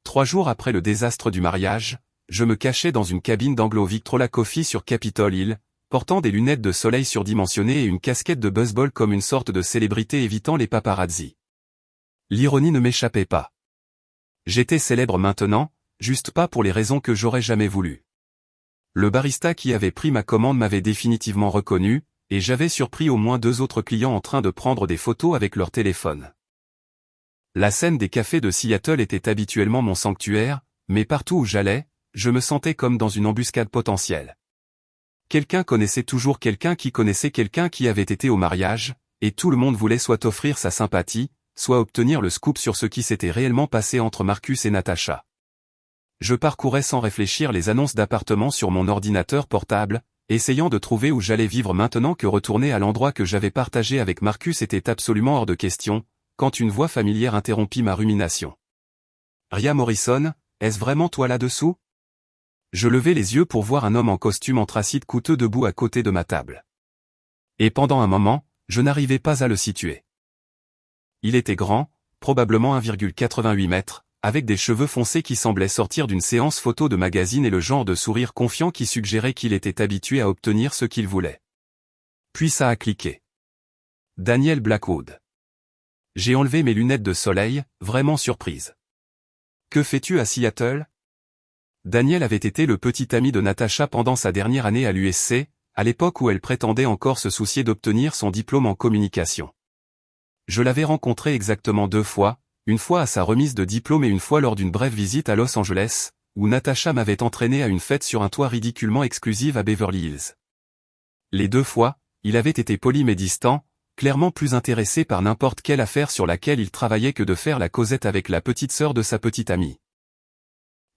3 jours après le désastre du mariage, je me cachais dans une cabine d'Anglo-Victrola Coffee sur Capitol Hill, portant des lunettes de soleil surdimensionnées et une casquette de baseball comme une sorte de célébrité évitant les paparazzis. L'ironie ne m'échappait pas. J'étais célèbre maintenant, juste pas pour les raisons que j'aurais jamais voulu. Le barista qui avait pris ma commande m'avait définitivement reconnu, et j'avais surpris au moins 2 autres clients en train de prendre des photos avec leur téléphone. La scène des cafés de Seattle était habituellement mon sanctuaire, mais partout où j'allais, je me sentais comme dans une embuscade potentielle. Quelqu'un connaissait toujours quelqu'un qui connaissait quelqu'un qui avait été au mariage, et tout le monde voulait soit offrir sa sympathie, soit obtenir le scoop sur ce qui s'était réellement passé entre Marcus et Natasha. Je parcourais sans réfléchir les annonces d'appartements sur mon ordinateur portable, essayant de trouver où j'allais vivre maintenant que retourner à l'endroit que j'avais partagé avec Marcus était absolument hors de question, quand une voix familière interrompit ma rumination. « Ria Morrison, est-ce vraiment toi là-dessous ?» Je levai les yeux pour voir un homme en costume anthracite coûteux debout à côté de ma table. Et pendant un moment, je n'arrivais pas à le situer. Il était grand, probablement 1,88 mètres, avec des cheveux foncés qui semblaient sortir d'une séance photo de magazine et le genre de sourire confiant qui suggérait qu'il était habitué à obtenir ce qu'il voulait. Puis ça a cliqué. Daniel Blackwood. J'ai enlevé mes lunettes de soleil, vraiment surprise. Que fais-tu à Seattle ? Daniel avait été le petit ami de Natasha pendant sa dernière année à l'USC, à l'époque où elle prétendait encore se soucier d'obtenir son diplôme en communication. Je l'avais rencontré exactement 2 fois, une fois à sa remise de diplôme et une fois lors d'une brève visite à Los Angeles, où Natasha m'avait entraîné à une fête sur un toit ridiculement exclusive à Beverly Hills. Les 2 fois, il avait été poli mais distant, clairement plus intéressé par n'importe quelle affaire sur laquelle il travaillait que de faire la causette avec la petite sœur de sa petite amie.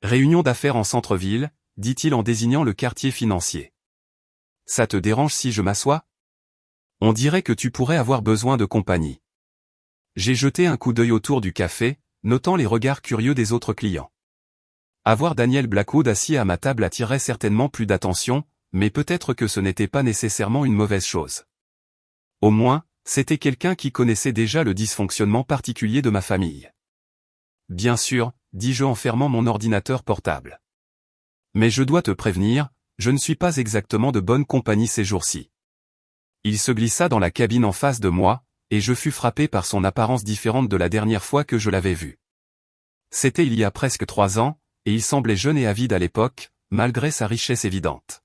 Réunion d'affaires en centre-ville, dit-il en désignant le quartier financier. Ça te dérange si je m'assois ? On dirait que tu pourrais avoir besoin de compagnie. J'ai jeté un coup d'œil autour du café, notant les regards curieux des autres clients. Avoir Daniel Blackwood assis à ma table attirait certainement plus d'attention, mais peut-être que ce n'était pas nécessairement une mauvaise chose. Au moins, c'était quelqu'un qui connaissait déjà le dysfonctionnement particulier de ma famille. Bien sûr, dis-je en fermant mon ordinateur portable. Mais je dois te prévenir, je ne suis pas exactement de bonne compagnie ces jours-ci. Il se glissa dans la cabine en face de moi, et je fus frappé par son apparence différente de la dernière fois que je l'avais vu. C'était il y a presque 3 ans, et il semblait jeune et avide à l'époque, malgré sa richesse évidente.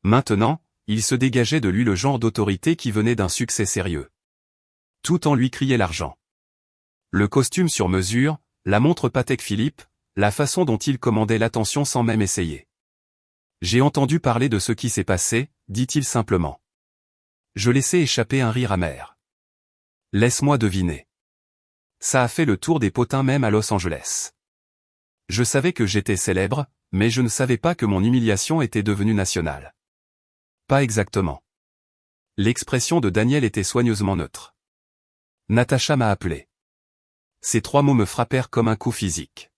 Maintenant, il se dégageait de lui le genre d'autorité qui venait d'un succès sérieux. Tout en lui criait l'argent. Le costume sur mesure, la montre Patek Philippe, la façon dont il commandait l'attention sans même essayer. J'ai entendu parler de ce qui s'est passé, dit-il simplement. Je laissai échapper un rire amer. Laisse-moi deviner. Ça a fait le tour des potins même à Los Angeles. Je savais que j'étais célèbre, mais je ne savais pas que mon humiliation était devenue nationale. Pas exactement. L'expression de Daniel était soigneusement neutre. Natasha m'a appelé. Ces 3 mots me frappèrent comme un coup physique.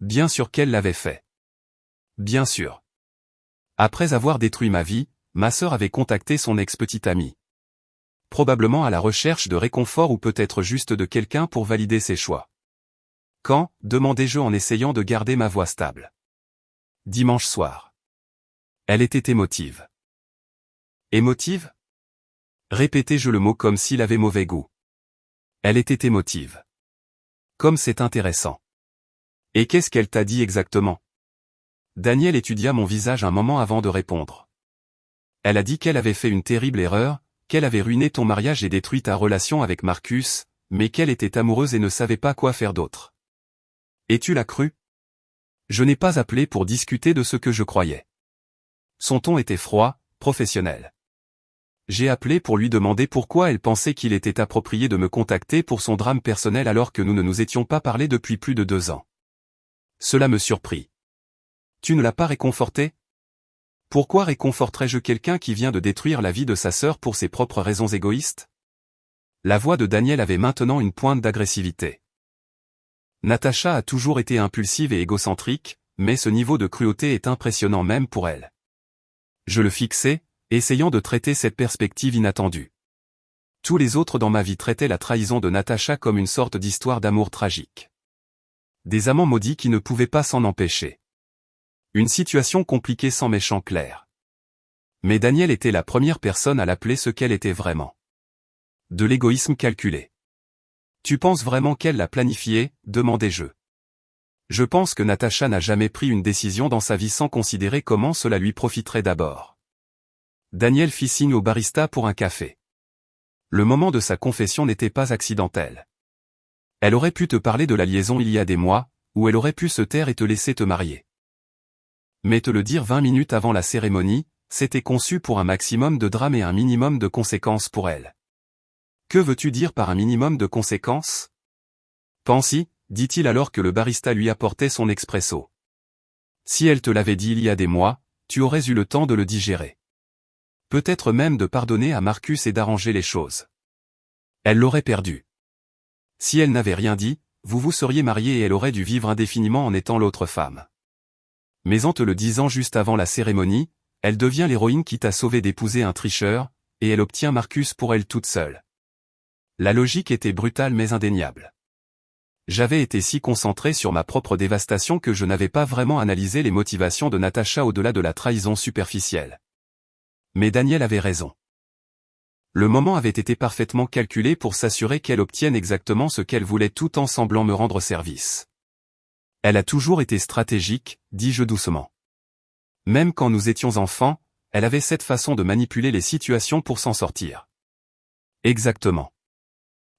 Bien sûr qu'elle l'avait fait. Bien sûr. Après avoir détruit ma vie, ma sœur avait contacté son ex-petite amie. Probablement à la recherche de réconfort ou peut-être juste de quelqu'un pour valider ses choix. Quand, demandai-je en essayant de garder ma voix stable. Dimanche soir. Elle était émotive. Émotive ? Répétai-je le mot comme s'il avait mauvais goût. Elle était émotive. Comme c'est intéressant. Et qu'est-ce qu'elle t'a dit exactement ? Daniel étudia mon visage un moment avant de répondre. Elle a dit qu'elle avait fait une terrible erreur, qu'elle avait ruiné ton mariage et détruit ta relation avec Marcus, mais qu'elle était amoureuse et ne savait pas quoi faire d'autre. Et tu l'as cru ? Je n'ai pas appelé pour discuter de ce que je croyais. Son ton était froid, professionnel. J'ai appelé pour lui demander pourquoi elle pensait qu'il était approprié de me contacter pour son drame personnel alors que nous ne nous étions pas parlé depuis plus de 2 ans. Cela me surprit. Tu ne l'as pas réconforté ? Pourquoi réconforterais-je quelqu'un qui vient de détruire la vie de sa sœur pour ses propres raisons égoïstes ? La voix de Daniel avait maintenant une pointe d'agressivité. Natasha a toujours été impulsive et égocentrique, mais ce niveau de cruauté est impressionnant même pour elle. Je le fixai, essayant de traiter cette perspective inattendue. Tous les autres dans ma vie traitaient la trahison de Natacha comme une sorte d'histoire d'amour tragique. Des amants maudits qui ne pouvaient pas s'en empêcher. Une situation compliquée sans méchant clair. Mais Daniel était la première personne à l'appeler ce qu'elle était vraiment. De l'égoïsme calculé. Tu penses vraiment qu'elle l'a planifié, demandai-je. Je pense que Natacha n'a jamais pris une décision dans sa vie sans considérer comment cela lui profiterait d'abord. Daniel fit signe au barista pour un café. Le moment de sa confession n'était pas accidentel. Elle aurait pu te parler de la liaison il y a des mois, ou elle aurait pu se taire et te laisser te marier. Mais te le dire 20 minutes avant la cérémonie, c'était conçu pour un maximum de drame et un minimum de conséquences pour elle. Que veux-tu dire par un minimum de conséquences? Pense-y, dit-il alors que le barista lui apportait son expresso. Si elle te l'avait dit il y a des mois, tu aurais eu le temps de le digérer. Peut-être même de pardonner à Marcus et d'arranger les choses. Elle l'aurait perdu. Si elle n'avait rien dit, vous vous seriez mariés et elle aurait dû vivre indéfiniment en étant l'autre femme. Mais en te le disant juste avant la cérémonie, elle devient l'héroïne qui t'a sauvé d'épouser un tricheur, et elle obtient Marcus pour elle toute seule. La logique était brutale mais indéniable. J'avais été si concentré sur ma propre dévastation que je n'avais pas vraiment analysé les motivations de Natacha au-delà de la trahison superficielle. Mais Daniel avait raison. Le moment avait été parfaitement calculé pour s'assurer qu'elle obtienne exactement ce qu'elle voulait tout en semblant me rendre service. Elle a toujours été stratégique, dis-je doucement. Même quand nous étions enfants, elle avait cette façon de manipuler les situations pour s'en sortir. Exactement.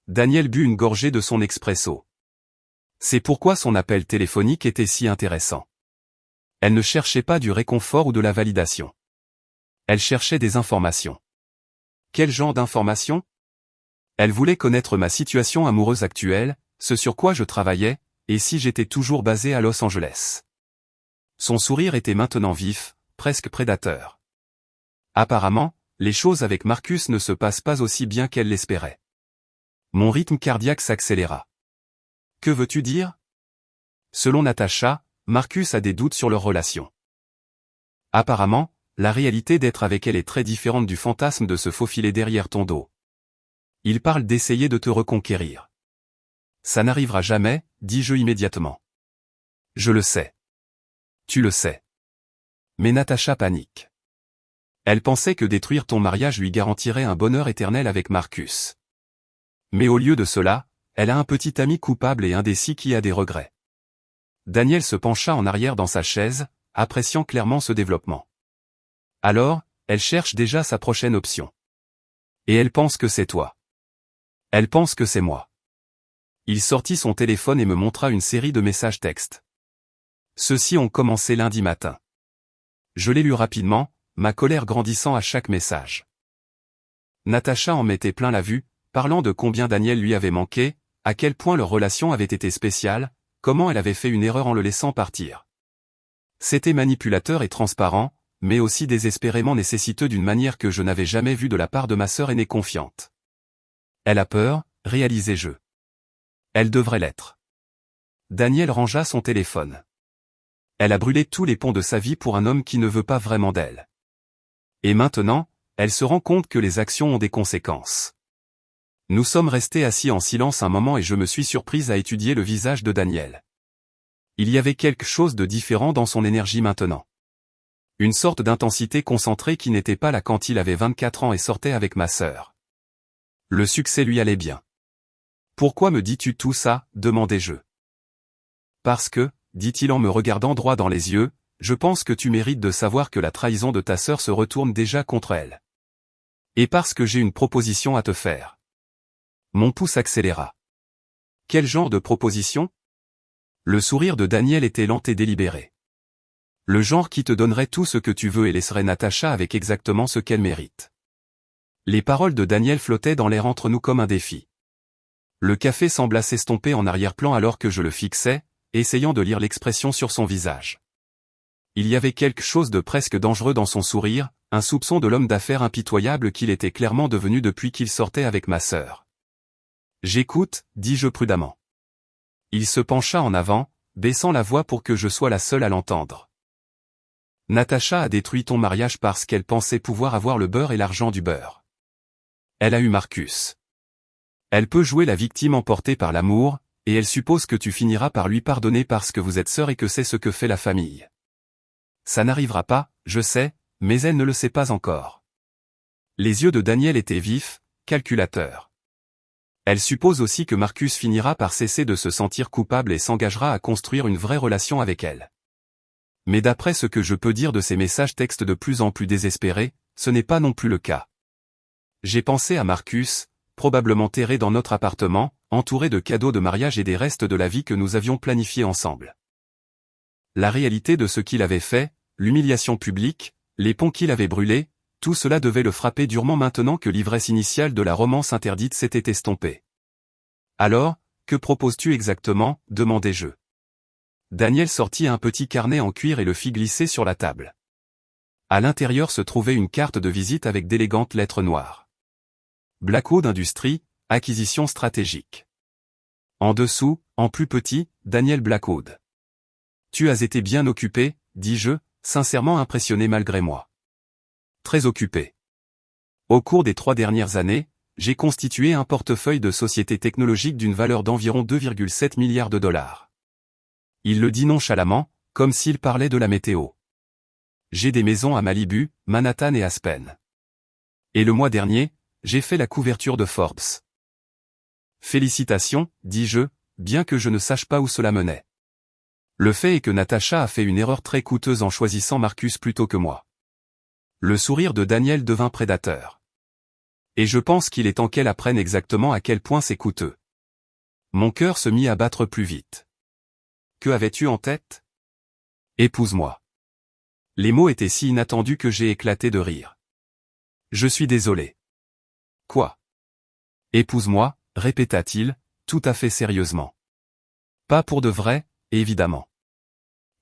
Daniel but une gorgée de son expresso. C'est pourquoi son appel téléphonique était si intéressant. Elle ne cherchait pas du réconfort ou de la validation. Elle cherchait des informations. Quel genre d'informations? Elle voulait connaître ma situation amoureuse actuelle, ce sur quoi je travaillais, et si j'étais toujours basé à Los Angeles. Son sourire était maintenant vif, presque prédateur. Apparemment, les choses avec Marcus ne se passent pas aussi bien qu'elle l'espérait. Mon rythme cardiaque s'accéléra. Que veux-tu dire? Selon Natacha, Marcus a des doutes sur leur relation. Apparemment, la réalité d'être avec elle est très différente du fantasme de se faufiler derrière ton dos. Il parle d'essayer de te reconquérir. Ça n'arrivera jamais, dis-je immédiatement. Je le sais. Tu le sais. Mais Natacha panique. Elle pensait que détruire ton mariage lui garantirait un bonheur éternel avec Marcus. Mais au lieu de cela, elle a un petit ami coupable et indécis qui a des regrets. Daniel se pencha en arrière dans sa chaise, appréciant clairement ce développement. Alors, elle cherche déjà sa prochaine option. Et elle pense que c'est toi. Elle pense que c'est moi. Il sortit son téléphone et me montra une série de messages textes. Ceux-ci ont commencé lundi matin. Je les lus rapidement, ma colère grandissant à chaque message. Natacha en mettait plein la vue, parlant de combien Daniel lui avait manqué, à quel point leur relation avait été spéciale, comment elle avait fait une erreur en le laissant partir. C'était manipulateur et transparent, mais aussi désespérément nécessiteux d'une manière que je n'avais jamais vue de la part de ma sœur aînée confiante. Elle a peur, réalisai-je. Elle devrait l'être. Daniel rangea son téléphone. Elle a brûlé tous les ponts de sa vie pour un homme qui ne veut pas vraiment d'elle. Et maintenant, elle se rend compte que les actions ont des conséquences. Nous sommes restés assis en silence un moment et je me suis surprise à étudier le visage de Daniel. Il y avait quelque chose de différent dans son énergie maintenant. Une sorte d'intensité concentrée qui n'était pas là quand il avait 24 ans et sortait avec ma sœur. Le succès lui allait bien. Pourquoi me dis-tu tout ça, demandai-je. Parce que, dit-il en me regardant droit dans les yeux, je pense que tu mérites de savoir que la trahison de ta sœur se retourne déjà contre elle. Et parce que j'ai une proposition à te faire. Mon pouce accéléra. Quel genre de proposition? Le sourire de Daniel était lent et délibéré. Le genre qui te donnerait tout ce que tu veux et laisserait Natacha avec exactement ce qu'elle mérite. Les paroles de Daniel flottaient dans l'air entre nous comme un défi. Le café sembla s'estomper en arrière-plan alors que je le fixais, essayant de lire l'expression sur son visage. Il y avait quelque chose de presque dangereux dans son sourire, un soupçon de l'homme d'affaires impitoyable qu'il était clairement devenu depuis qu'il sortait avec ma sœur. J'écoute, dis-je prudemment. Il se pencha en avant, baissant la voix pour que je sois la seule à l'entendre. Natacha a détruit ton mariage parce qu'elle pensait pouvoir avoir le beurre et l'argent du beurre. Elle a eu Marcus. Elle peut jouer la victime emportée par l'amour, et elle suppose que tu finiras par lui pardonner parce que vous êtes sœurs et que c'est ce que fait la famille. Ça n'arrivera pas, je sais, mais elle ne le sait pas encore. Les yeux de Daniel étaient vifs, calculateurs. Elle suppose aussi que Marcus finira par cesser de se sentir coupable et s'engagera à construire une vraie relation avec elle. Mais d'après ce que je peux dire de ces messages textes de plus en plus désespérés, ce n'est pas non plus le cas. J'ai pensé à Marcus, probablement terré dans notre appartement, entouré de cadeaux de mariage et des restes de la vie que nous avions planifiés ensemble. La réalité de ce qu'il avait fait, l'humiliation publique, les ponts qu'il avait brûlés, tout cela devait le frapper durement maintenant que l'ivresse initiale de la romance interdite s'était estompée. Alors, que proposes-tu exactement, demandai-je. Daniel sortit un petit carnet en cuir et le fit glisser sur la table. À l'intérieur se trouvait une carte de visite avec d'élégantes lettres noires. Blackwood Industries, acquisition stratégique. En dessous, en plus petit, Daniel Blackwood. Tu as été bien occupé, dis-je, sincèrement impressionné malgré moi. Très occupé. Au cours des 3 dernières années, j'ai constitué un portefeuille de sociétés technologiques d'une valeur d'environ 2,7 milliards de dollars. Il le dit nonchalamment, comme s'il parlait de la météo. J'ai des maisons à Malibu, Manhattan et Aspen. Et le mois dernier, j'ai fait la couverture de Forbes. Félicitations, dis-je, bien que je ne sache pas où cela menait. Le fait est que Natacha a fait une erreur très coûteuse en choisissant Marcus plutôt que moi. Le sourire de Daniel devint prédateur. Et je pense qu'il est temps qu'elle apprenne exactement à quel point c'est coûteux. Mon cœur se mit à battre plus vite. Que avais-tu en tête? Épouse-moi. Les mots étaient si inattendus que j'ai éclaté de rire. Je suis désolé. Quoi? Épouse-moi, répéta-t-il, tout à fait sérieusement. Pas pour de vrai, évidemment.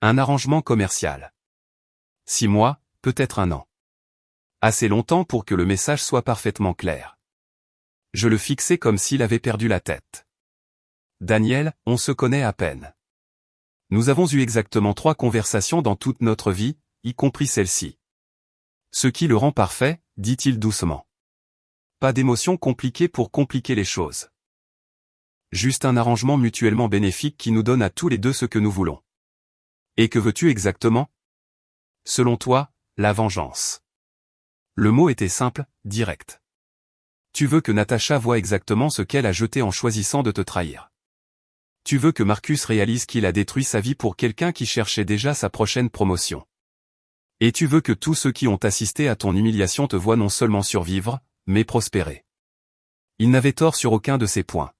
Un arrangement commercial. 6 mois, peut-être 1 an. Assez longtemps pour que le message soit parfaitement clair. Je le fixais comme s'il avait perdu la tête. Daniel, on se connaît à peine. Nous avons eu exactement 3 conversations dans toute notre vie, y compris celle-ci. Ce qui le rend parfait, dit-il doucement. Pas d'émotions compliquées pour compliquer les choses. Juste un arrangement mutuellement bénéfique qui nous donne à tous les deux ce que nous voulons. Et que veux-tu exactement? Selon toi, la vengeance. Le mot était simple, direct. Tu veux que Natacha voie exactement ce qu'elle a jeté en choisissant de te trahir. Tu veux que Marcus réalise qu'il a détruit sa vie pour quelqu'un qui cherchait déjà sa prochaine promotion. Et tu veux que tous ceux qui ont assisté à ton humiliation te voient non seulement survivre, mais prospérer. Il n'avait tort sur aucun de ces points.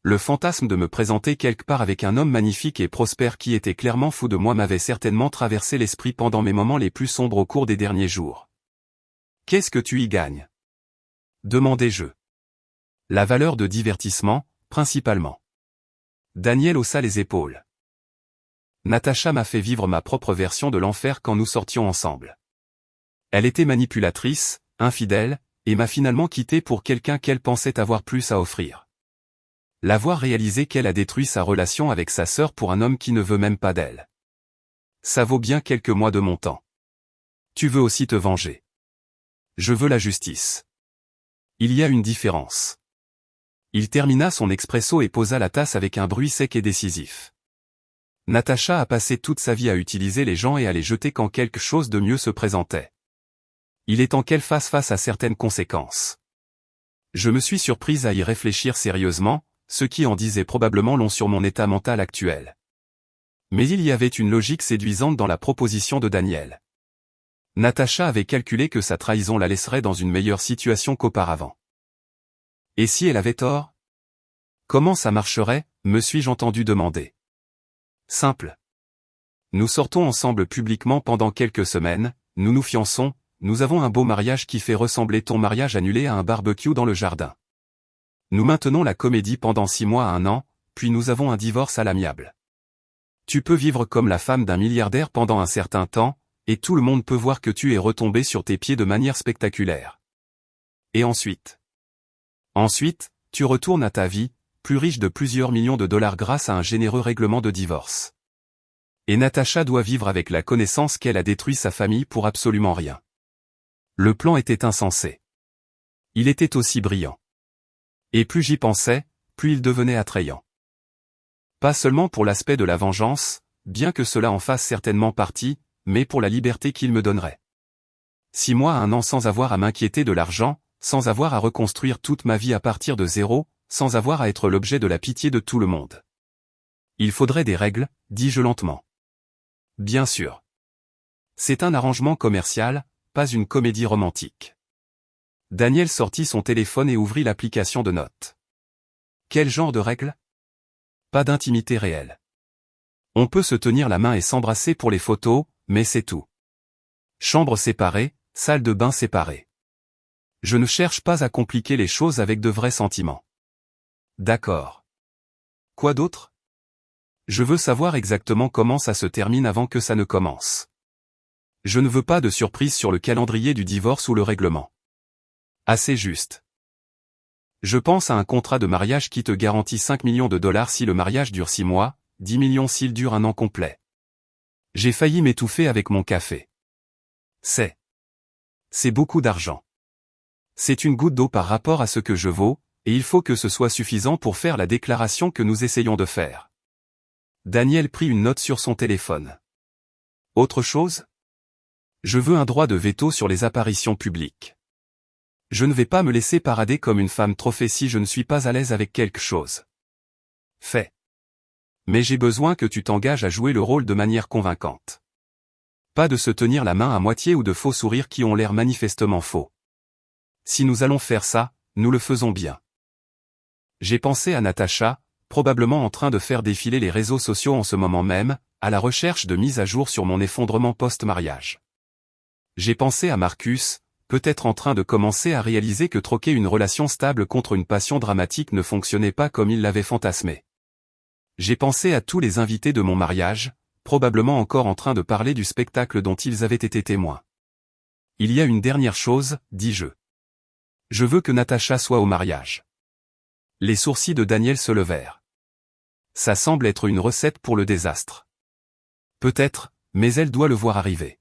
Le fantasme de me présenter quelque part avec un homme magnifique et prospère qui était clairement fou de moi m'avait certainement traversé l'esprit pendant mes moments les plus sombres au cours des derniers jours. Qu'est-ce que tu y gagnes? Demandai-je. La valeur de divertissement, principalement. Daniel haussa les épaules. Natacha m'a fait vivre ma propre version de l'enfer quand nous sortions ensemble. Elle était manipulatrice, infidèle, et m'a finalement quitté pour quelqu'un qu'elle pensait avoir plus à offrir. L'avoir réalisé qu'elle a détruit sa relation avec sa sœur pour un homme qui ne veut même pas d'elle. Ça vaut bien quelques mois de mon temps. Tu veux aussi te venger. Je veux la justice. Il y a une différence. Il termina son expresso et posa la tasse avec un bruit sec et décisif. Natacha a passé toute sa vie à utiliser les gens et à les jeter quand quelque chose de mieux se présentait. Il est temps qu'elle fasse face à certaines conséquences. Je me suis surprise à y réfléchir sérieusement, ce qui en disait probablement long sur mon état mental actuel. Mais il y avait une logique séduisante dans la proposition de Daniel. Natacha avait calculé que sa trahison la laisserait dans une meilleure situation qu'auparavant. Et si elle avait tort? Comment ça marcherait, me suis-je entendu demander. Simple. Nous sortons ensemble publiquement pendant quelques semaines, nous nous fiançons, nous avons un beau mariage qui fait ressembler ton mariage annulé à un barbecue dans le jardin. Nous maintenons la comédie pendant 6 mois à 1 an, puis nous avons un divorce à l'amiable. Tu peux vivre comme la femme d'un milliardaire pendant un certain temps, et tout le monde peut voir que tu es retombé sur tes pieds de manière spectaculaire. Et ensuite? Ensuite, tu retournes à ta vie, plus riche de plusieurs millions de dollars grâce à un généreux règlement de divorce. Et Natacha doit vivre avec la connaissance qu'elle a détruit sa famille pour absolument rien. Le plan était insensé. Il était aussi brillant. Et plus j'y pensais, plus il devenait attrayant. Pas seulement pour l'aspect de la vengeance, bien que cela en fasse certainement partie, mais pour la liberté qu'il me donnerait. 6 mois à 1 an sans avoir à m'inquiéter de l'argent, sans avoir à reconstruire toute ma vie à partir de zéro, sans avoir à être l'objet de la pitié de tout le monde. Il faudrait des règles, dis-je lentement. Bien sûr. C'est un arrangement commercial, pas une comédie romantique. Daniel sortit son téléphone et ouvrit l'application de notes. Quel genre de règles? Pas d'intimité réelle. On peut se tenir la main et s'embrasser pour les photos, mais c'est tout. Chambre séparée, salle de bain séparée. Je ne cherche pas à compliquer les choses avec de vrais sentiments. D'accord. Quoi d'autre? Je veux savoir exactement comment ça se termine avant que ça ne commence. Je ne veux pas de surprise sur le calendrier du divorce ou le règlement. Assez juste. Je pense à un contrat de mariage qui te garantit 5 millions de dollars si le mariage dure 6 mois, 10 millions s'il dure 1 an complet. J'ai failli m'étouffer avec mon café. C'est beaucoup d'argent. C'est une goutte d'eau par rapport à ce que je vaux, et il faut que ce soit suffisant pour faire la déclaration que nous essayons de faire. Daniel prit une note sur son téléphone. Autre chose? Je veux un droit de veto sur les apparitions publiques. Je ne vais pas me laisser parader comme une femme trophée si je ne suis pas à l'aise avec quelque chose. Fait. Mais j'ai besoin que tu t'engages à jouer le rôle de manière convaincante. Pas de se tenir la main à moitié ou de faux sourires qui ont l'air manifestement faux. Si nous allons faire ça, nous le faisons bien. J'ai pensé à Natacha, probablement en train de faire défiler les réseaux sociaux en ce moment même, à la recherche de mise à jour sur mon effondrement post-mariage. J'ai pensé à Marcus, peut-être en train de commencer à réaliser que troquer une relation stable contre une passion dramatique ne fonctionnait pas comme il l'avait fantasmé. J'ai pensé à tous les invités de mon mariage, probablement encore en train de parler du spectacle dont ils avaient été témoins. Il y a une dernière chose, dis-je. Je veux que Natacha soit au mariage. Les sourcils de Daniel se levèrent. Ça semble être une recette pour le désastre. Peut-être, mais elle doit le voir arriver.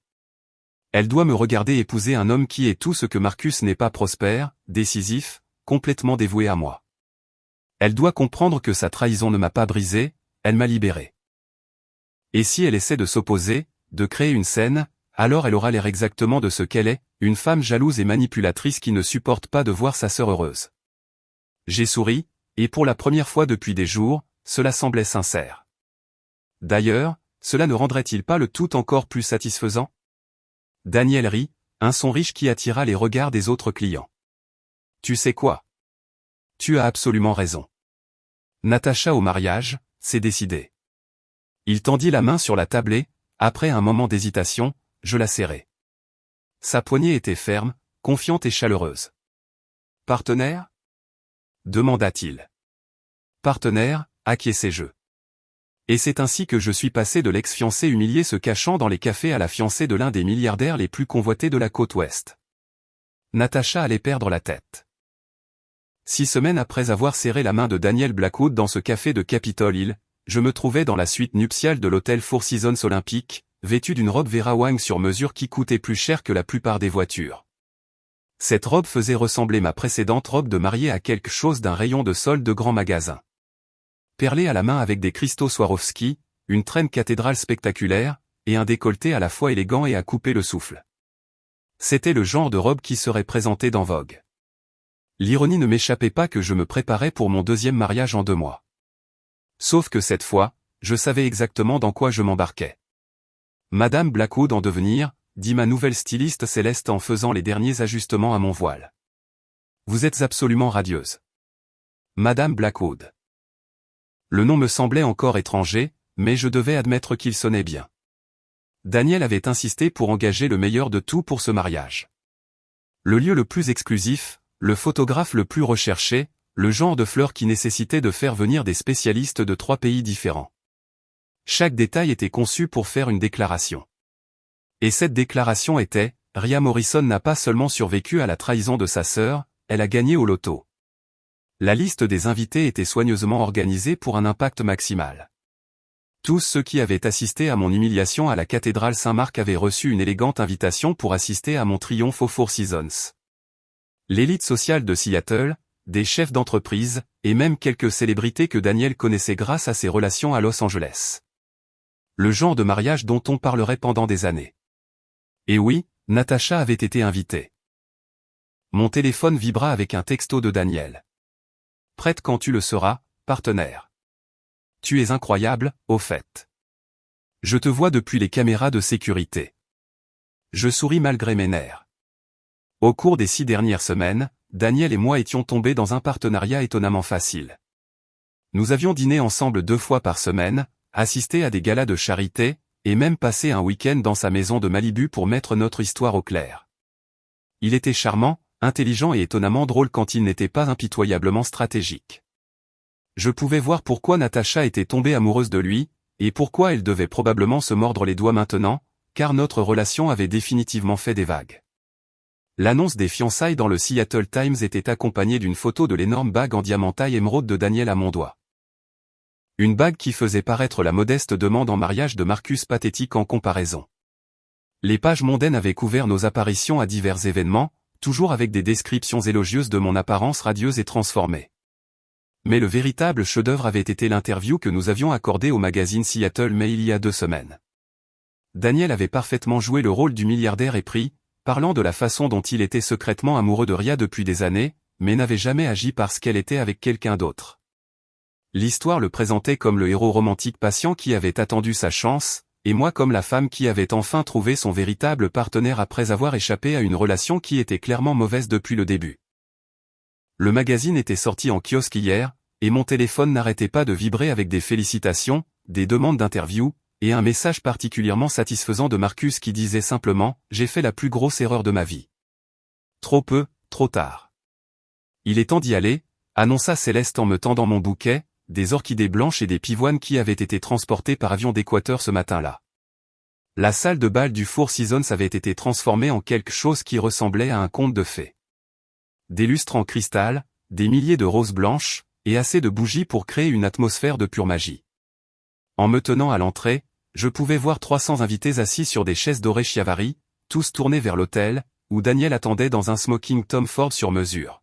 Elle doit me regarder épouser un homme qui est tout ce que Marcus n'est pas, prospère, décisif, complètement dévoué à moi. Elle doit comprendre que sa trahison ne m'a pas brisé, elle m'a libéré. Et si elle essaie de s'opposer, de créer une scène, alors elle aura l'air exactement de ce qu'elle est, une femme jalouse et manipulatrice qui ne supporte pas de voir sa sœur heureuse. J'ai souri, et pour la première fois depuis des jours, cela semblait sincère. D'ailleurs, cela ne rendrait-il pas le tout encore plus satisfaisant? Daniel rit, un son riche qui attira les regards des autres clients. Tu sais quoi? Tu as absolument raison. Natacha au mariage, c'est décidé. Il tendit la main sur la table et, après un moment d'hésitation, je la serrai. Sa poignée était ferme, confiante et chaleureuse. Partenaire? Demanda-t-il. Partenaire, acquiesçai-je. Et c'est ainsi que je suis passé de l'ex-fiancé humilié se cachant dans les cafés à la fiancée de l'un des milliardaires les plus convoités de la côte ouest. Natacha allait perdre la tête. 6 semaines après avoir serré la main de Daniel Blackwood dans ce café de Capitol Hill, je me trouvais dans la suite nuptiale de l'hôtel Four Seasons Olympique, vêtu d'une robe Vera Wang sur mesure qui coûtait plus cher que la plupart des voitures. Cette robe faisait ressembler ma précédente robe de mariée à quelque chose d'un rayon de solde de grand magasin. Perlée à la main avec des cristaux Swarovski, une traîne cathédrale spectaculaire, et un décolleté à la fois élégant et à couper le souffle. C'était le genre de robe qui serait présentée dans Vogue. L'ironie ne m'échappait pas que je me préparais pour mon 2e mariage en 2 mois. Sauf que cette fois, je savais exactement dans quoi je m'embarquais. Madame Blackwood en devenir, dit ma nouvelle styliste Céleste en faisant les derniers ajustements à mon voile. Vous êtes absolument radieuse. Madame Blackwood. Le nom me semblait encore étranger, mais je devais admettre qu'il sonnait bien. Daniel avait insisté pour engager le meilleur de tout pour ce mariage. Le lieu le plus exclusif, le photographe le plus recherché, le genre de fleurs qui nécessitait de faire venir des spécialistes de 3 pays différents. Chaque détail était conçu pour faire une déclaration. Et cette déclaration était, Ria Morrison n'a pas seulement survécu à la trahison de sa sœur, elle a gagné au loto. La liste des invités était soigneusement organisée pour un impact maximal. Tous ceux qui avaient assisté à mon humiliation à la cathédrale Saint-Marc avaient reçu une élégante invitation pour assister à mon triomphe au Four Seasons. L'élite sociale de Seattle, des chefs d'entreprise, et même quelques célébrités que Daniel connaissait grâce à ses relations à Los Angeles. Le genre de mariage dont on parlerait pendant des années. Et oui, Natasha avait été invitée. Mon téléphone vibra avec un texto de Daniel. Prête quand tu le seras, partenaire. Tu es incroyable, au fait. Je te vois depuis les caméras de sécurité. Je souris malgré mes nerfs. Au cours des 6 dernières semaines, Daniel et moi étions tombés dans un partenariat étonnamment facile. Nous avions dîné ensemble 2 fois par semaine, assisté à des galas de charité, et même passé un week-end dans sa maison de Malibu pour mettre notre histoire au clair. Il était charmant, intelligent et étonnamment drôle quand il n'était pas impitoyablement stratégique. Je pouvais voir pourquoi Natasha était tombée amoureuse de lui, et pourquoi elle devait probablement se mordre les doigts maintenant, car notre relation avait définitivement fait des vagues. L'annonce des fiançailles dans le Seattle Times était accompagnée d'une photo de l'énorme bague en diamant taille émeraude de Daniel à mon doigt. Une bague qui faisait paraître la modeste demande en mariage de Marcus pathétique en comparaison. Les pages mondaines avaient couvert nos apparitions à divers événements, toujours avec des descriptions élogieuses de mon apparence radieuse et transformée. Mais le véritable chef-d'œuvre avait été l'interview que nous avions accordée au magazine Seattle Mail il y a 2 semaines. Daniel avait parfaitement joué le rôle du milliardaire épris, parlant de la façon dont il était secrètement amoureux de Ria depuis des années, mais n'avait jamais agi parce qu'elle était avec quelqu'un d'autre. L'histoire le présentait comme le héros romantique patient qui avait attendu sa chance, et moi comme la femme qui avait enfin trouvé son véritable partenaire après avoir échappé à une relation qui était clairement mauvaise depuis le début. Le magazine était sorti en kiosque hier, et mon téléphone n'arrêtait pas de vibrer avec des félicitations, des demandes d'interview, et un message particulièrement satisfaisant de Marcus qui disait simplement « J'ai fait la plus grosse erreur de ma vie. Trop peu, trop tard. Il est temps d'y aller », annonça Céleste en me tendant mon bouquet, des orchidées blanches et des pivoines qui avaient été transportées par avion d'Équateur ce matin-là. La salle de bal du Four Seasons avait été transformée en quelque chose qui ressemblait à un conte de fées. Des lustres en cristal, des milliers de roses blanches, et assez de bougies pour créer une atmosphère de pure magie. En me tenant à l'entrée, je pouvais voir 300 invités assis sur des chaises dorées Chiavari, tous tournés vers l'hôtel, où Daniel attendait dans un smoking Tom Ford sur mesure.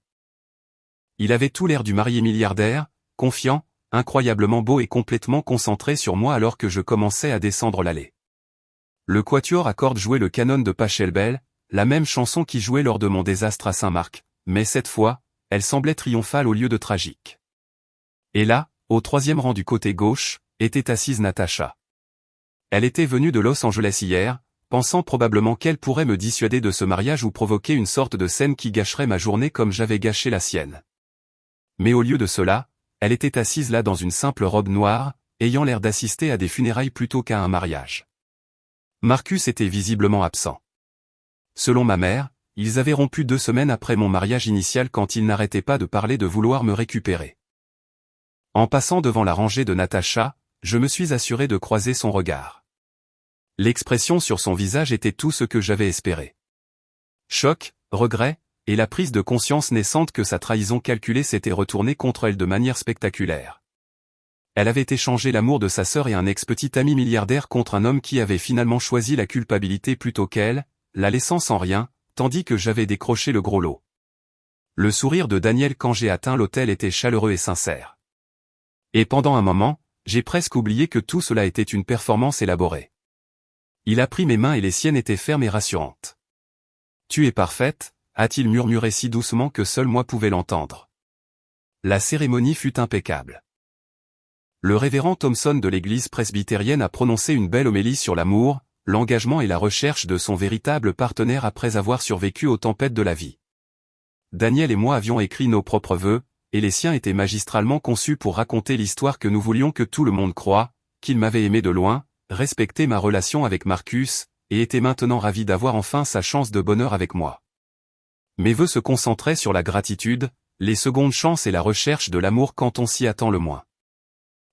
Il avait tout l'air du marié milliardaire, confiant, incroyablement beau et complètement concentré sur moi alors que je commençais à descendre l'allée. Le quatuor à cordes jouait le canon de Pachelbel, la même chanson qui jouait lors de mon désastre à Saint-Marc, mais cette fois, elle semblait triomphale au lieu de tragique. Et là, au 3e rang du côté gauche, était assise Natasha. Elle était venue de Los Angeles hier, pensant probablement qu'elle pourrait me dissuader de ce mariage ou provoquer une sorte de scène qui gâcherait ma journée comme j'avais gâché la sienne. Mais au lieu de cela, elle était assise là dans une simple robe noire, ayant l'air d'assister à des funérailles plutôt qu'à un mariage. Marcus était visiblement absent. Selon ma mère, ils avaient rompu 2 semaines après mon mariage initial quand il n'arrêtait pas de parler de vouloir me récupérer. En passant devant la rangée de Natasha, je me suis assuré de croiser son regard. L'expression sur son visage était tout ce que j'avais espéré. Choc, regret, et la prise de conscience naissante que sa trahison calculée s'était retournée contre elle de manière spectaculaire. Elle avait échangé l'amour de sa sœur et un ex-petit ami milliardaire contre un homme qui avait finalement choisi la culpabilité plutôt qu'elle, la laissant sans rien, tandis que j'avais décroché le gros lot. Le sourire de Daniel quand j'ai atteint l'hôtel était chaleureux et sincère. Et pendant un moment, j'ai presque oublié que tout cela était une performance élaborée. Il a pris mes mains et les siennes étaient fermes et rassurantes. « Tu es parfaite », a-t-il murmuré si doucement que seul moi pouvais l'entendre. La cérémonie fut impeccable. Le révérend Thompson de l'église presbytérienne a prononcé une belle homélie sur l'amour, l'engagement et la recherche de son véritable partenaire après avoir survécu aux tempêtes de la vie. Daniel et moi avions écrit nos propres vœux, et les siens étaient magistralement conçus pour raconter l'histoire que nous voulions que tout le monde croie, qu'il m'avait aimé de loin, respecté ma relation avec Marcus, et était maintenant ravi d'avoir enfin sa chance de bonheur avec moi. Mes vœux se concentraient sur la gratitude, les secondes chances et la recherche de l'amour quand on s'y attend le moins.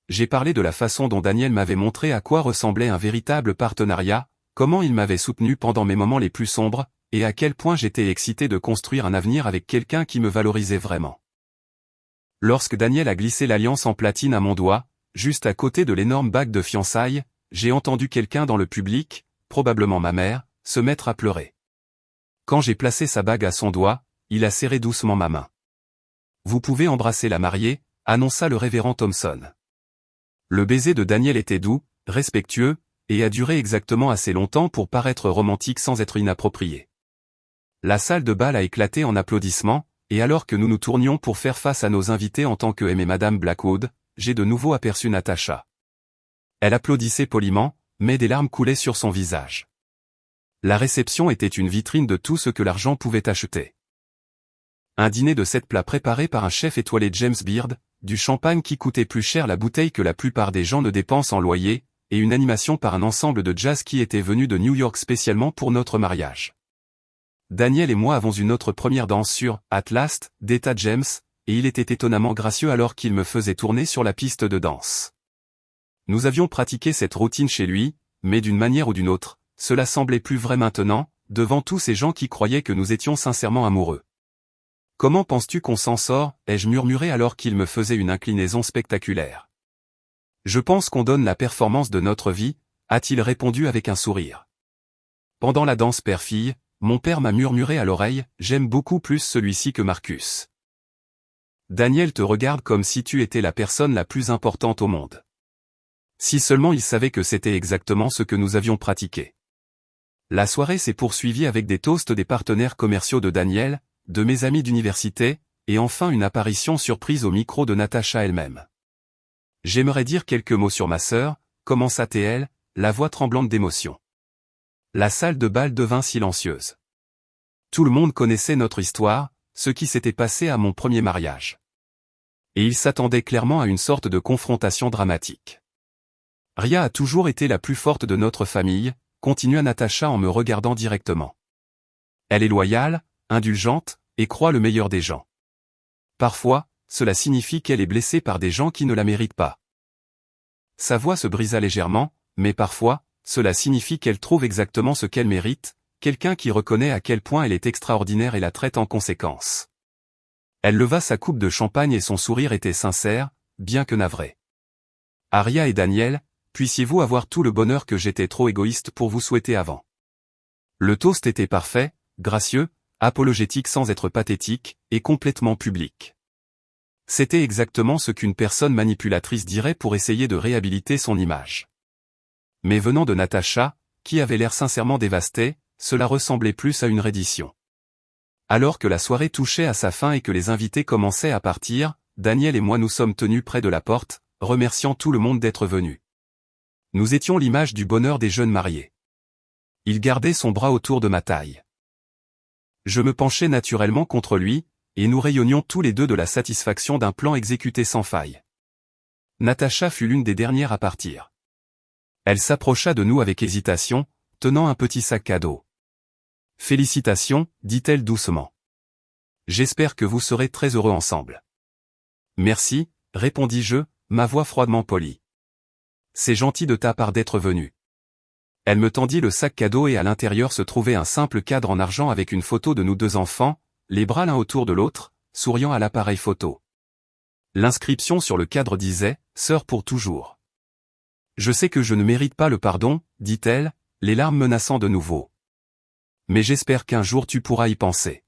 J'ai parlé de la façon dont Daniel m'avait montré à quoi ressemblait un véritable partenariat, comment il m'avait soutenu pendant mes moments les plus sombres, et à quel point j'étais excité de construire un avenir avec quelqu'un qui me valorisait vraiment. Lorsque Daniel a glissé l'alliance en platine à mon doigt, juste à côté de l'énorme bague de fiançailles, j'ai entendu quelqu'un dans le public, probablement ma mère, se mettre à pleurer. Quand j'ai placé sa bague à son doigt, il a serré doucement ma main. Vous pouvez embrasser la mariée, annonça le révérend Thompson. Le baiser de Daniel était doux, respectueux, et a duré exactement assez longtemps pour paraître romantique sans être inapproprié. La salle de bal a éclaté en applaudissements, et alors que nous nous tournions pour faire face à nos invités en tant que M et Madame Blackwood, j'ai de nouveau aperçu Natasha. Elle applaudissait poliment, mais des larmes coulaient sur son visage. La réception était une vitrine de tout ce que l'argent pouvait acheter. Un dîner de 7 plats préparé par un chef étoilé James Beard, du champagne qui coûtait plus cher la bouteille que la plupart des gens ne dépensent en loyer, et une animation par un ensemble de jazz qui était venu de New York spécialement pour notre mariage. Daniel et moi avons eu notre première danse sur « At Last » d'Etta James, et il était étonnamment gracieux alors qu'il me faisait tourner sur la piste de danse. Nous avions pratiqué cette routine chez lui, mais d'une manière ou d'une autre, cela semblait plus vrai maintenant, devant tous ces gens qui croyaient que nous étions sincèrement amoureux. « Comment penses-tu qu'on s'en sort » ai-je murmuré alors qu'il me faisait une inclinaison spectaculaire. « Je pense qu'on donne la performance de notre vie » a-t-il répondu avec un sourire. Pendant la danse père-fille, mon père m'a murmuré à l'oreille « J'aime beaucoup plus celui-ci que Marcus. Daniel te regarde comme si tu étais la personne la plus importante au monde. » Si seulement il savait que c'était exactement ce que nous avions pratiqué. La soirée s'est poursuivie avec des toasts des partenaires commerciaux de Daniel, de mes amis d'université, et enfin une apparition surprise au micro de Natasha elle-même. J'aimerais dire quelques mots sur ma sœur, commença-t-elle, la voix tremblante d'émotion. La salle de bal devint silencieuse. Tout le monde connaissait notre histoire, ce qui s'était passé à mon premier mariage. Et il s'attendait clairement à une sorte de confrontation dramatique. Ria a toujours été la plus forte de notre famille, continua Natasha en me regardant directement. Elle est loyale, indulgente, et croit le meilleur des gens. Parfois, cela signifie qu'elle est blessée par des gens qui ne la méritent pas. Sa voix se brisa légèrement, mais parfois, cela signifie qu'elle trouve exactement ce qu'elle mérite, quelqu'un qui reconnaît à quel point elle est extraordinaire et la traite en conséquence. Elle leva sa coupe de champagne et son sourire était sincère, bien que navré. Ria et Daniel, puissiez-vous avoir tout le bonheur que j'étais trop égoïste pour vous souhaiter avant. Le toast était parfait, gracieux, apologétique sans être pathétique, et complètement public. C'était exactement ce qu'une personne manipulatrice dirait pour essayer de réhabiliter son image. Mais venant de Natasha, qui avait l'air sincèrement dévastée, cela ressemblait plus à une reddition. Alors que la soirée touchait à sa fin et que les invités commençaient à partir, Daniel et moi nous sommes tenus près de la porte, remerciant tout le monde d'être venu. Nous étions l'image du bonheur des jeunes mariés. Il gardait son bras autour de ma taille. Je me penchai naturellement contre lui, et nous rayonnions tous les deux de la satisfaction d'un plan exécuté sans faille. Natasha fut l'une des dernières à partir. Elle s'approcha de nous avec hésitation, tenant un petit sac cadeau. « Félicitations, dit-elle doucement. J'espère que vous serez très heureux ensemble. » « Merci, répondis-je, ma voix froidement polie. C'est gentil de ta part d'être venu. » Elle me tendit le sac cadeau et à l'intérieur se trouvait un simple cadre en argent avec une photo de nous deux enfants, les bras l'un autour de l'autre, souriant à l'appareil photo. L'inscription sur le cadre disait « Sœur pour toujours ». Je sais que je ne mérite pas le pardon, dit-elle, les larmes menaçant de nouveau. Mais j'espère qu'un jour tu pourras y penser.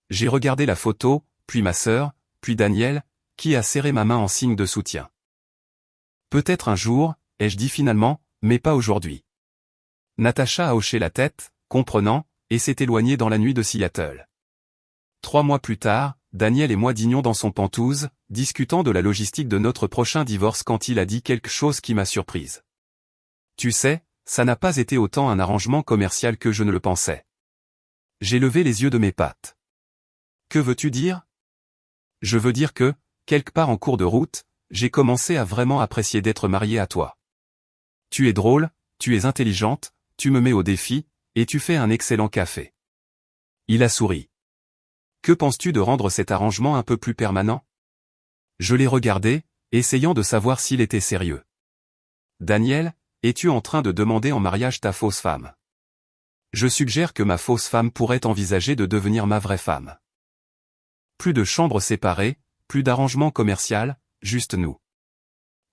J'ai regardé la photo, puis ma sœur, puis Daniel, qui a serré ma main en signe de soutien. Peut-être un jour, ai-je dit finalement, mais pas aujourd'hui. Natasha a hoché la tête, comprenant, et s'est éloignée dans la nuit de Seattle. 3 mois plus tard, Daniel et moi dînions dans son Penthouse, discutant de la logistique de notre prochain divorce quand il a dit quelque chose qui m'a surprise. Tu sais, ça n'a pas été autant un arrangement commercial que je ne le pensais. J'ai levé les yeux de mes pattes. Que veux-tu dire? Je veux dire que, quelque part en cours de route, j'ai commencé à vraiment apprécier d'être marié à toi. Tu es drôle, tu es intelligente, tu me mets au défi, et tu fais un excellent café. Il a souri. Que penses-tu de rendre cet arrangement un peu plus permanent? Je l'ai regardé, essayant de savoir s'il était sérieux. Daniel, es-tu en train de demander en mariage ta fausse femme? Je suggère que ma fausse femme pourrait envisager de devenir ma vraie femme. Plus de chambres séparées, plus d'arrangement commercial, juste nous.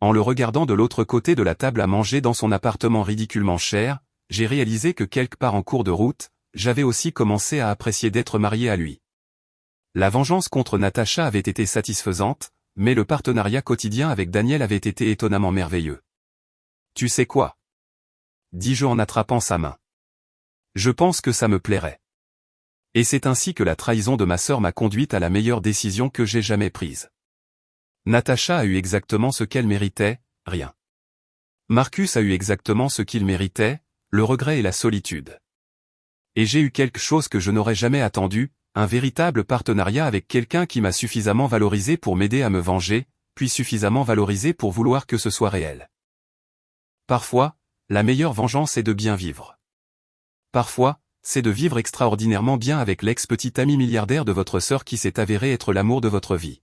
En le regardant de l'autre côté de la table à manger dans son appartement ridiculement cher, j'ai réalisé que quelque part en cours de route, j'avais aussi commencé à apprécier d'être marié à lui. La vengeance contre Natacha avait été satisfaisante, mais le partenariat quotidien avec Daniel avait été étonnamment merveilleux. Tu sais quoi? Dis-je en attrapant sa main. Je pense que ça me plairait. Et c'est ainsi que la trahison de ma sœur m'a conduite à la meilleure décision que j'ai jamais prise. Natacha a eu exactement ce qu'elle méritait, rien. Marcus a eu exactement ce qu'il méritait, le regret et la solitude. Et j'ai eu quelque chose que je n'aurais jamais attendu, un véritable partenariat avec quelqu'un qui m'a suffisamment valorisé pour m'aider à me venger, puis suffisamment valorisé pour vouloir que ce soit réel. Parfois, la meilleure vengeance est de bien vivre. Parfois, c'est de vivre extraordinairement bien avec l'ex-petit ami milliardaire de votre sœur qui s'est avéré être l'amour de votre vie.